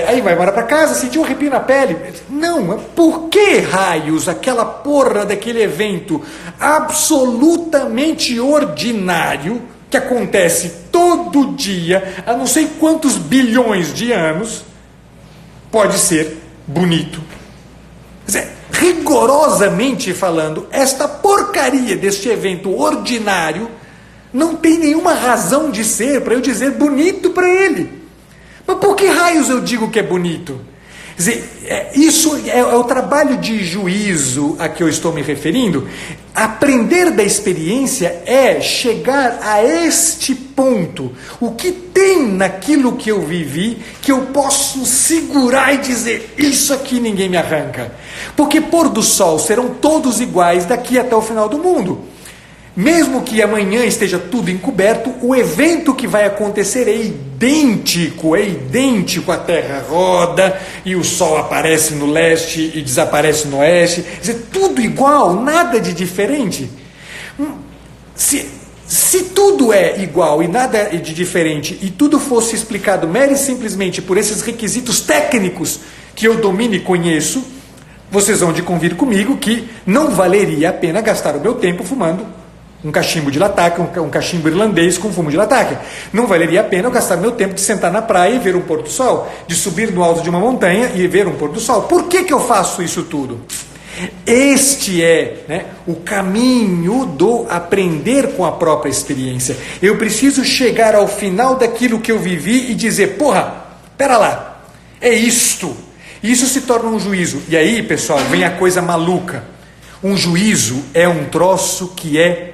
Speaker 1: Aí vai embora para casa, sentiu um arrepio na pele. Não, por que raios aquela porra daquele evento absolutamente ordinário, que acontece todo dia, há não sei quantos bilhões de anos, pode ser bonito? Quer dizer, rigorosamente falando, esta porcaria deste evento ordinário não tem nenhuma razão de ser para eu dizer bonito para ele. Mas por que raios eu digo que é bonito? Quer dizer, isso é o trabalho de juízo a que eu estou me referindo. Aprender da experiência é chegar a este ponto. O que tem naquilo que eu vivi que eu posso segurar e dizer, isso aqui ninguém me arranca. Porque pôr do sol serão todos iguais daqui até o final do mundo. Mesmo que amanhã esteja tudo encoberto, o evento que vai acontecer é idêntico, a Terra roda e o Sol aparece no leste e desaparece no oeste, quer dizer, tudo igual, nada de diferente. Se tudo é igual e nada de diferente, e tudo fosse explicado mera e simplesmente por esses requisitos técnicos que eu domino e conheço, vocês vão de convir comigo que não valeria a pena gastar o meu tempo fumando um cachimbo de lataca, um cachimbo irlandês com fumo de lataca. Não valeria a pena eu gastar meu tempo de sentar na praia e ver um pôr do sol, de subir no alto de uma montanha e ver um pôr do sol. Por que eu faço isso tudo? Este é, né, o caminho do aprender com a própria experiência. Eu preciso chegar ao final daquilo que eu vivi e dizer, porra, pera lá, é isto. Isso se torna um juízo. E aí, pessoal, vem a coisa maluca. Um juízo é um troço que é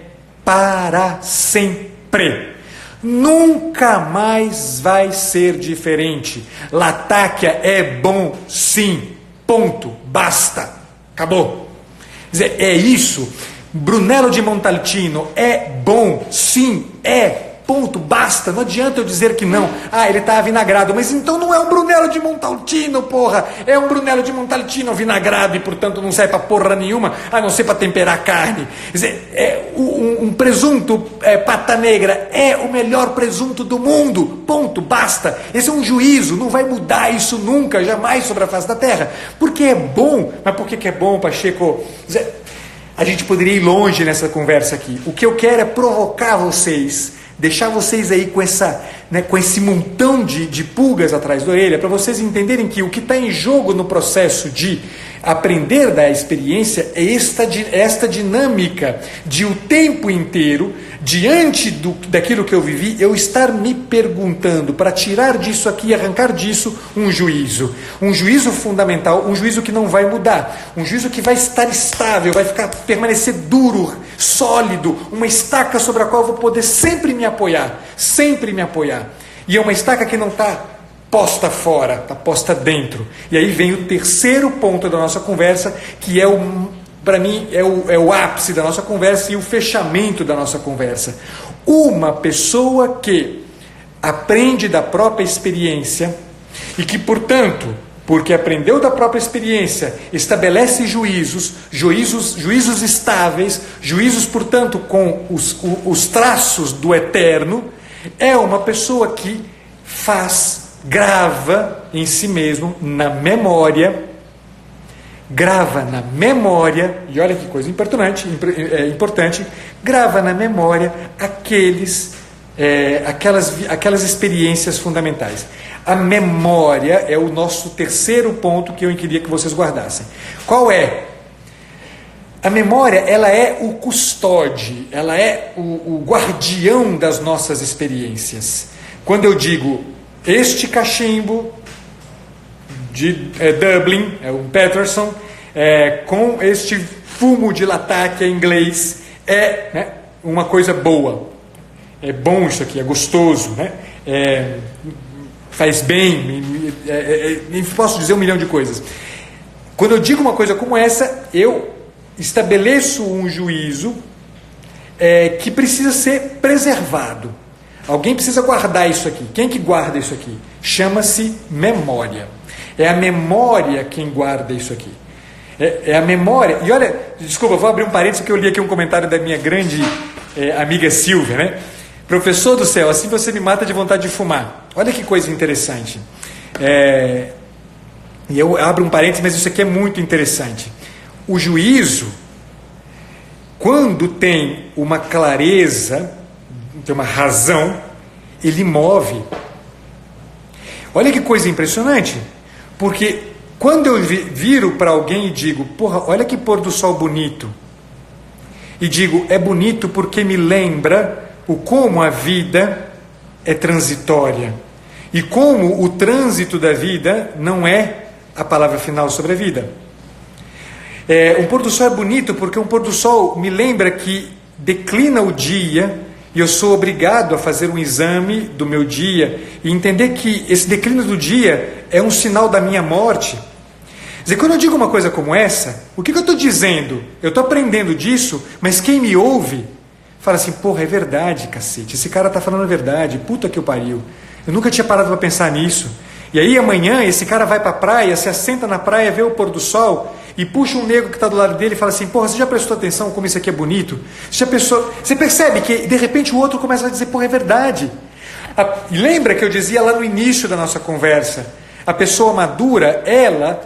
Speaker 1: para sempre. Nunca mais vai ser diferente. Latakia é bom, sim. Ponto. Basta. Acabou. Quer dizer, é isso. Brunello di Montalcino é bom, sim. É. Ponto, basta, não adianta eu dizer que não. Ele está avinagrado, mas então não é um Brunello di Montalcino, porra. É um Brunello di Montalcino avinagrado e, portanto, não serve para porra nenhuma, a não ser para temperar a carne. Quer dizer, um presunto pata negra é o melhor presunto do mundo. Ponto, basta. Esse é um juízo, não vai mudar isso nunca, jamais sobre a face da terra. Porque é bom, mas por que é bom, Pacheco? Quer dizer, a gente poderia ir longe nessa conversa aqui. O que eu quero é provocar vocês, deixar vocês aí com esse montão de pulgas atrás da orelha, para vocês entenderem que o que está em jogo no processo de aprender da experiência é esta dinâmica de o tempo inteiro, diante daquilo que eu vivi, eu estar me perguntando, para tirar disso aqui, arrancar disso um juízo fundamental, um juízo que não vai mudar, um juízo que vai estar estável, vai permanecer duro, sólido, uma estaca sobre a qual eu vou poder sempre me apoiar, e é uma estaca que não está posta fora, está posta dentro. E aí vem o terceiro ponto da nossa conversa, que para mim é o ápice da nossa conversa e o fechamento da nossa conversa. Uma pessoa que aprende da própria experiência e que, portanto, porque aprendeu da própria experiência, estabelece juízos estáveis, juízos, portanto, com os traços do eterno, é uma pessoa que grava em si mesmo, na memória, e olha que coisa importante, grava na memória aquelas experiências fundamentais. A memória é o nosso terceiro ponto que eu queria que vocês guardassem. Qual é? A memória, ela é o custódio, ela é o guardião das nossas experiências. Quando eu digo, este cachimbo de Dublin, um Peterson, com este fumo de lataque em inglês, uma coisa boa. É bom isso aqui, é gostoso, né? Faz bem, posso dizer 1 milhão de coisas. Quando eu digo uma coisa como essa, eu estabeleço um juízo que precisa ser preservado. Alguém precisa guardar isso aqui. Quem que guarda isso aqui? Chama-se memória. É a memória quem guarda isso aqui. É a memória. E olha, desculpa, vou abrir um parênteses que eu li aqui um comentário da minha grande amiga Silvia, né? Professor do céu, assim você me mata de vontade de fumar. Olha que coisa interessante. E eu abro um parênteses, mas isso aqui é muito interessante. O juízo, quando tem uma clareza, tem uma razão, ele move. Olha que coisa impressionante. Porque quando eu viro para alguém e digo, porra, olha que pôr do sol bonito. E digo, é bonito porque me lembra o como a vida é transitória. E como o trânsito da vida não é a palavra final sobre a vida. Um pôr do sol é bonito porque um pôr do sol me lembra que declina o dia e eu sou obrigado a fazer um exame do meu dia e entender que esse declínio do dia é um sinal da minha morte. Quer dizer, quando eu digo uma coisa como essa, o que eu estou dizendo? Eu estou aprendendo disso, mas quem me ouve fala assim, porra, é verdade, cacete, esse cara está falando a verdade, puta que eu pariu. Eu nunca tinha parado para pensar nisso. E aí amanhã esse cara vai para a praia, se assenta na praia, vê o pôr do sol e puxa um negro que está do lado dele e fala assim, porra, você já prestou atenção como isso aqui é bonito? Você percebe que de repente o outro começa a dizer, porra, é verdade. Lembra que eu dizia lá no início da nossa conversa, a pessoa madura, ela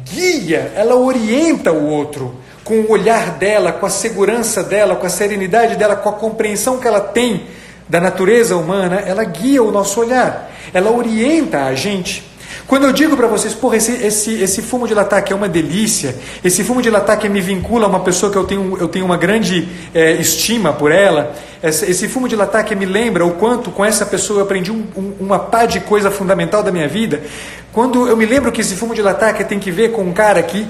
Speaker 1: guia, ela orienta o outro com o olhar dela, com a segurança dela, com a serenidade dela, com a compreensão que ela tem da natureza humana, ela guia o nosso olhar, ela orienta a gente. Quando eu digo para vocês, porra, esse fumo de lataque é uma delícia, esse fumo de lataque me vincula a uma pessoa que eu tenho uma grande estima por ela, esse fumo de lataque me lembra o quanto com essa pessoa eu aprendi uma pá de coisa fundamental da minha vida. Quando eu me lembro que esse fumo de lataque tem que ver com um cara que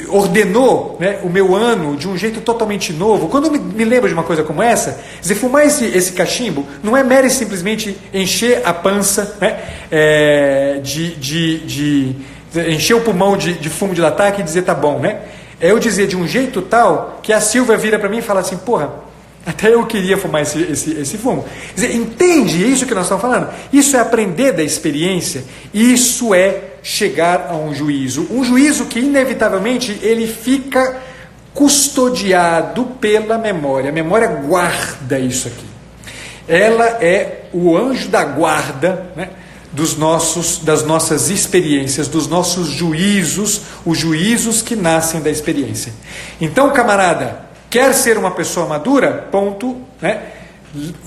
Speaker 1: ordenou, né, o meu ano de um jeito totalmente novo. Quando eu me lembro de uma coisa como essa, dizer, fumar esse cachimbo não é mero e simplesmente encher a pança, né, encher o pulmão de fumo de lataque e dizer tá bom, né? É eu dizer de um jeito tal que a Silvia vira para mim e fala assim, porra, até eu queria fumar esse fumo. Quer dizer, entende isso que nós estamos falando? Isso é aprender da experiência, isso é chegar a um juízo que inevitavelmente ele fica custodiado pela memória. A memória guarda isso aqui. Ela é o anjo da guarda, né, das nossas experiências, dos nossos juízos, os juízos que nascem da experiência. Então, camarada, quer ser uma pessoa madura? Ponto, né?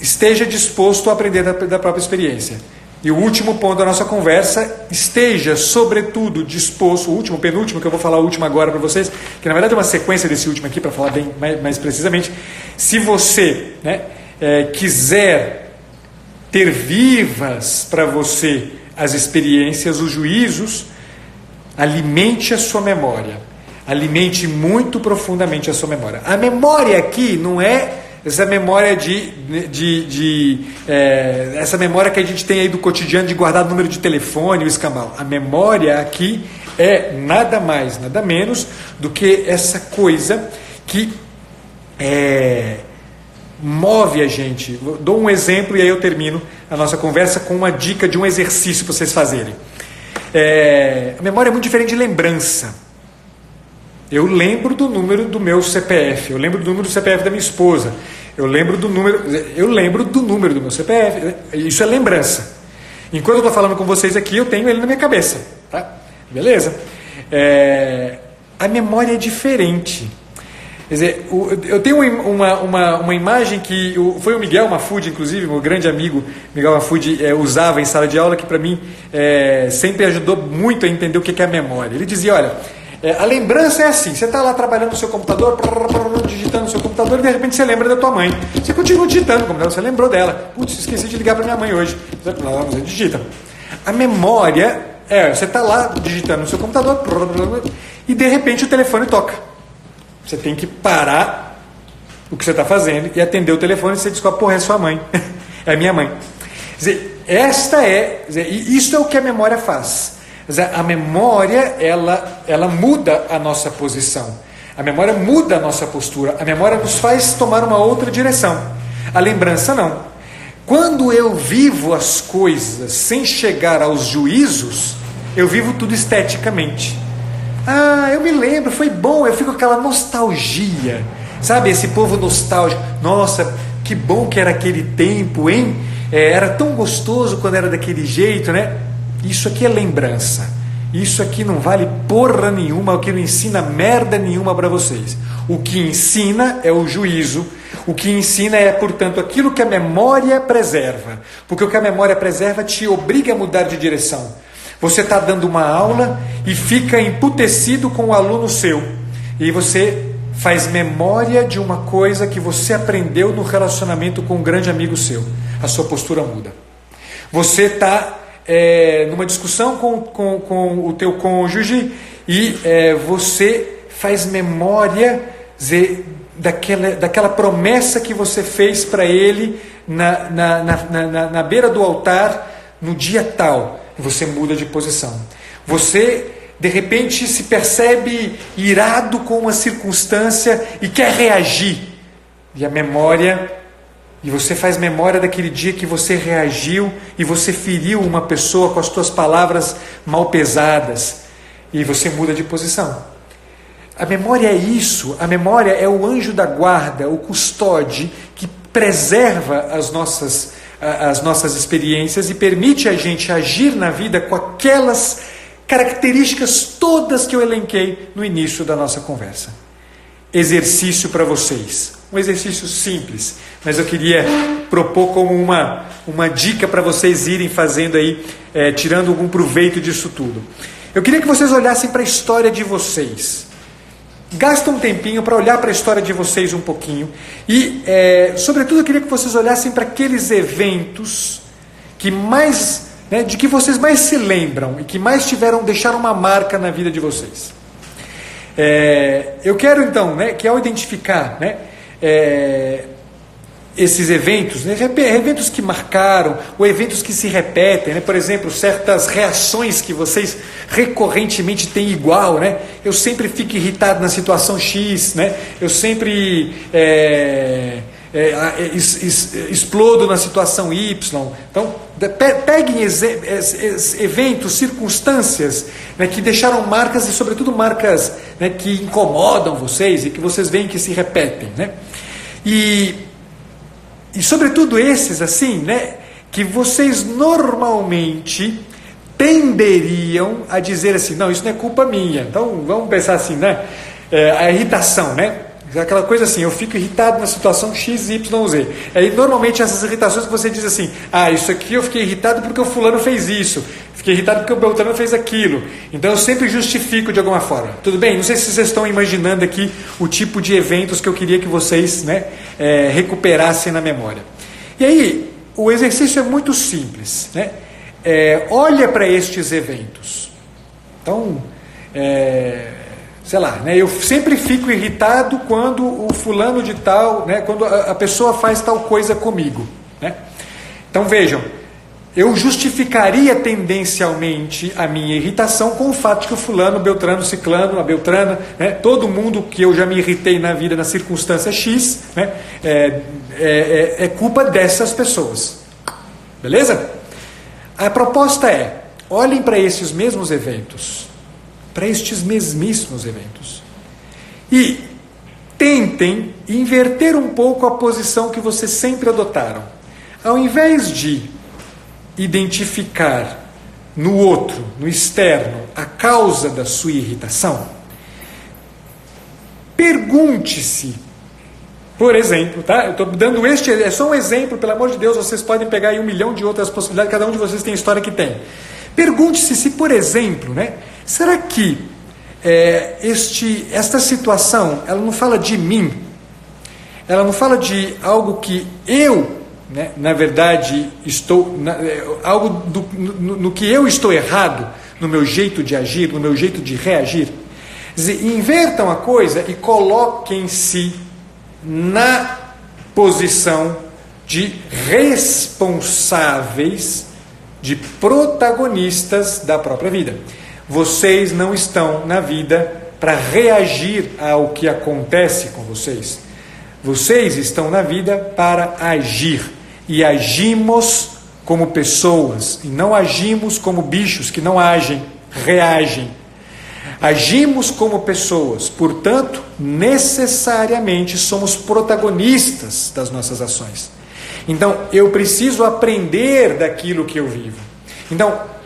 Speaker 1: Esteja disposto a aprender da própria experiência. E o último ponto da nossa conversa, esteja sobretudo disposto, o último, penúltimo, que eu vou falar o último agora para vocês, que na verdade é uma sequência desse último aqui, para falar bem mais precisamente. Se você, né, quiser ter vivas para você as experiências, os juízos, alimente a sua memória. Alimente muito profundamente a sua memória. A memória aqui não é essa memória essa memória que a gente tem aí do cotidiano de guardar o número de telefone, o escambau. A memória aqui é nada mais, nada menos do que essa coisa que move a gente. Dou um exemplo e aí eu termino a nossa conversa com uma dica de um exercício para vocês fazerem. A memória é muito diferente de lembrança. Eu lembro do número do meu CPF, eu lembro do número do CPF da minha esposa, eu lembro do número do meu CPF, isso é lembrança. Enquanto eu estou falando com vocês aqui, eu tenho ele na minha cabeça, tá? Beleza? A memória é diferente. Quer dizer, eu tenho uma imagem que foi o Miguel Mahfoud, inclusive, meu grande amigo Miguel Mahfoud, usava em sala de aula, que para mim sempre ajudou muito a entender o que é a memória. Ele dizia, olha, A lembrança é assim, você está lá trabalhando no seu computador, digitando no seu computador, e de repente você lembra da tua mãe. Você continua digitando, como você lembrou dela. Putz, esqueci de ligar para minha mãe hoje. Você digita. A memória você está lá digitando no seu computador, e de repente o telefone toca. Você tem que parar o que você está fazendo e atender o telefone, e você descobre, porra, é sua mãe. É minha mãe. Quer dizer, isso é o que a memória faz. Quer dizer, a memória, ela muda a nossa posição. A memória muda a nossa postura. A memória nos faz tomar uma outra direção. A lembrança não. Quando eu vivo as coisas sem chegar aos juízos, eu vivo tudo esteticamente. Ah, eu me lembro, foi bom, eu fico com aquela nostalgia. Sabe, esse povo nostálgico. Nossa, que bom que era aquele tempo, hein? Era tão gostoso quando era daquele jeito, né? Isso aqui é lembrança. Isso aqui não vale porra nenhuma, o que não ensina merda nenhuma para vocês. O que ensina é o juízo. O que ensina é, portanto, aquilo que a memória preserva. Porque o que a memória preserva te obriga a mudar de direção. Você está dando uma aula e fica emputecido com o aluno seu. E você faz memória de uma coisa que você aprendeu no relacionamento com um grande amigo seu. A sua postura muda. Você está numa discussão com o teu cônjuge e você faz memória daquela promessa que você fez para ele na beira do altar no dia tal. E você muda de posição. Você de repente se percebe irado com uma circunstância e quer reagir. E você faz memória daquele dia que você reagiu e você feriu uma pessoa com as suas palavras mal pesadas. E você muda de posição. A memória é isso. A memória é o anjo da guarda, o custódio que preserva as nossas experiências e permite a gente agir na vida com aquelas características todas que eu elenquei no início da nossa conversa. Exercício para vocês. Um exercício simples, mas eu queria propor como uma dica para vocês irem fazendo aí, tirando algum proveito disso tudo. Eu queria que vocês olhassem para a história de vocês. Gasta um tempinho para olhar para a história de vocês um pouquinho. E, sobretudo, eu queria que vocês olhassem para aqueles eventos que de que vocês mais se lembram e que mais deixaram uma marca na vida de vocês. Eu quero, então, que ao identificar esses eventos, eventos que marcaram, ou eventos que se repetem, por exemplo, certas reações que vocês recorrentemente têm igual, eu sempre fico irritado na situação X, eu sempre explodo na situação Y. Então, peguem eventos, circunstâncias que deixaram marcas, e sobretudo marcas que incomodam vocês e que vocês veem que se repetem, E sobretudo esses assim, que vocês normalmente tenderiam a dizer assim, não, isso não é culpa minha. Então vamos pensar assim, a irritação, aquela coisa assim, eu fico irritado na situação X, Y, Z. Aí normalmente essas irritações que você diz assim, isso aqui eu fiquei irritado porque o fulano fez isso, fiquei irritado porque o Beltrano fez aquilo. Então eu sempre justifico de alguma forma. Tudo bem? Não sei se vocês estão imaginando aqui o tipo de eventos que eu queria que vocês recuperassem na memória. E aí, o exercício é muito simples. Olha para estes eventos. Então, sei lá, eu sempre fico irritado quando o fulano de tal, quando a pessoa faz tal coisa comigo. Então vejam, eu justificaria tendencialmente a minha irritação com o fato de que o fulano, Beltrano, Ciclano, a Beltrana, todo mundo que eu já me irritei na vida na circunstância X, é culpa dessas pessoas. Beleza? A proposta é, olhem para esses mesmos eventos, para estes mesmíssimos eventos, e tentem inverter um pouco a posição que vocês sempre adotaram. Ao invés de identificar no outro, no externo, a causa da sua irritação, pergunte-se, por exemplo, eu estou dando é só um exemplo, pelo amor de Deus, vocês podem pegar aí 1 milhão de outras possibilidades, cada um de vocês tem a história que tem. Pergunte-se se, por exemplo, será que esta situação, ela não fala de mim, ela não fala de algo que eu, né, na verdade, algo no que eu estou errado, no meu jeito de agir, no meu jeito de reagir. Quer dizer, invertam a coisa e coloquem-se na posição de responsáveis, de protagonistas da própria vida. Vocês não estão na vida para reagir ao que acontece com vocês. Vocês estão na vida para agir. E agimos como pessoas, e não agimos como bichos que não agem, reagem. Agimos como pessoas, portanto, necessariamente somos protagonistas das nossas ações. Então, eu preciso aprender daquilo que eu vivo. Então,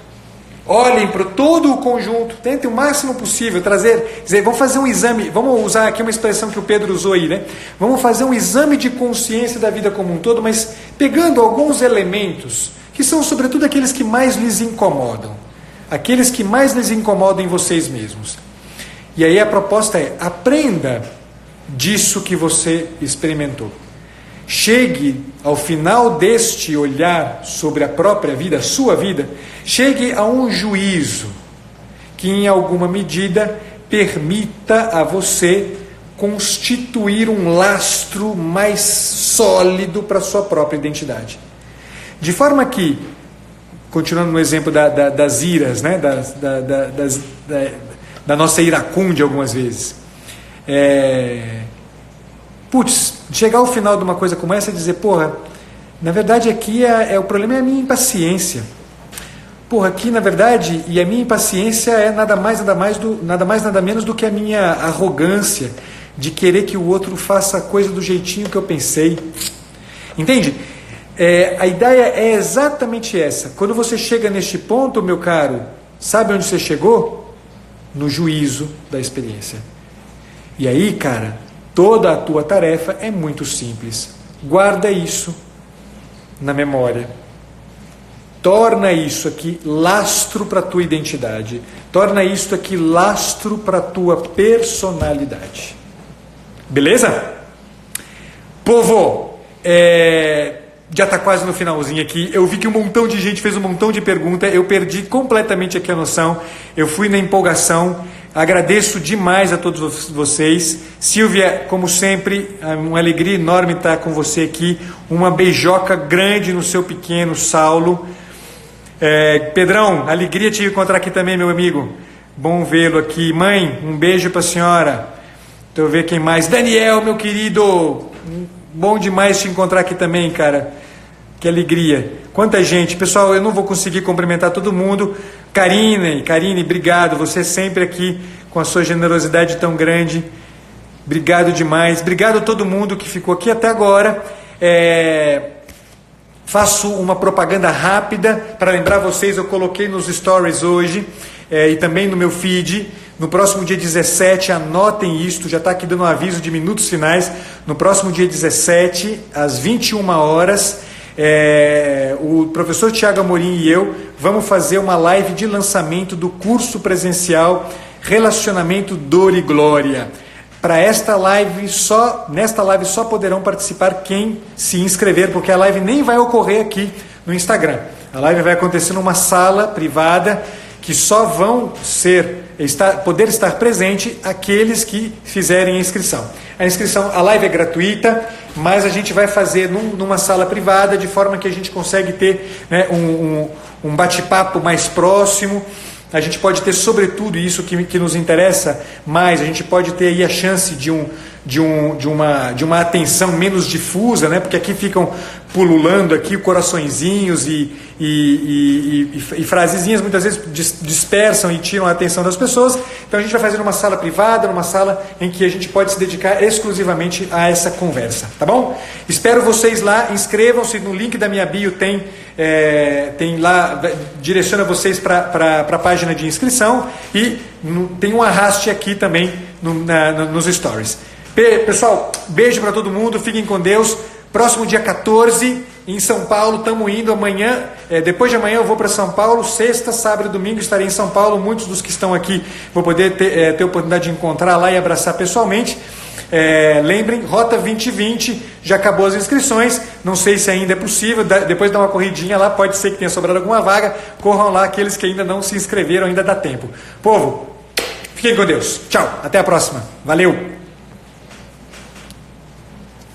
Speaker 1: olhem para todo o conjunto, tentem o máximo possível dizer, vamos fazer um exame, vamos usar aqui uma expressão que o Pedro usou aí, né? Vamos fazer um exame de consciência da vida como um todo, mas pegando alguns elementos, que são sobretudo aqueles que mais lhes incomodam, aqueles que mais lhes incomodam em vocês mesmos. E aí a proposta é, aprenda disso que você experimentou. Chegue ao final deste olhar sobre a própria vida, a sua vida, chegue a um juízo que em alguma medida permita a você constituir um lastro mais sólido para a sua própria identidade. De forma que, continuando no exemplo das iras, né? Da nossa iracúndia algumas vezes, chegar ao final de uma coisa como essa e dizer, porra, na verdade aqui o problema é a minha impaciência. Porra, aqui na verdade, e a minha impaciência é nada menos do que a minha arrogância de querer que o outro faça a coisa do jeitinho que eu pensei. Entende? A ideia é exatamente essa. Quando você chega neste ponto, meu caro, sabe onde você chegou? No juízo da experiência. E aí, cara, toda a tua tarefa é muito simples. Guarda isso na memória. Torna isso aqui lastro para a tua identidade. Torna isso aqui lastro para a tua personalidade. Beleza? Povo, já está quase no finalzinho aqui. Eu vi que um montão de gente fez um montão de perguntas. Eu perdi completamente aqui a noção. Eu fui na empolgação. Agradeço demais a todos vocês. Silvia, como sempre, uma alegria enorme estar com você aqui. Uma beijoca grande no seu pequeno Saulo. Pedrão, alegria te encontrar aqui também, meu amigo. Bom vê-lo aqui. Mãe, um beijo para a senhora. Deixa eu ver quem mais. Daniel, meu querido. Bom demais te encontrar aqui também, cara. Que alegria. Quanta gente. Pessoal, eu não vou conseguir cumprimentar todo mundo. Karine, obrigado. Você sempre aqui com a sua generosidade tão grande. Obrigado demais. Obrigado a todo mundo que ficou aqui até agora. Faço uma propaganda rápida para lembrar vocês, eu coloquei nos stories hoje e também no meu feed. No próximo dia 17, anotem isto, já está aqui dando um aviso de minutos finais. No próximo dia 17, às 21 horas, o professor Tiago Amorim e eu vamos fazer uma live de lançamento do curso presencial Relacionamento, Dor e Glória. Para nesta live só poderão participar quem se inscrever, porque a live nem vai ocorrer aqui no Instagram. A live vai acontecer numa sala privada que só vão poder estar presente aqueles que fizerem a inscrição. A live é gratuita, mas a gente vai fazer numa sala privada, de forma que a gente consegue ter, né, um bate-papo mais próximo. A gente pode ter, sobretudo, isso que nos interessa mais, a gente pode ter aí a chance de uma atenção menos difusa, né? Porque aqui ficam pululando aqui coraçõezinhos e frasezinhas muitas vezes dispersam e tiram a atenção das pessoas. Então a gente vai fazer numa sala privada, numa sala em que a gente pode se dedicar exclusivamente a essa conversa, tá bom? Espero vocês lá, inscrevam-se no link da minha bio, tem lá, direciona vocês para a página de inscrição e tem um arraste aqui também nos stories. Pessoal, beijo para todo mundo, fiquem com Deus, Próximo dia 14, em São Paulo, estamos indo amanhã, depois de amanhã eu vou para São Paulo, sexta, sábado e domingo estarei em São Paulo, muitos dos que estão aqui vou poder ter oportunidade de encontrar lá e abraçar pessoalmente. Lembrem, Rota 2020, já acabou as inscrições, não sei se ainda é possível, depois dá uma corridinha lá, pode ser que tenha sobrado alguma vaga, corram lá aqueles que ainda não se inscreveram, ainda dá tempo. Povo, fiquem com Deus, tchau, até a próxima, valeu!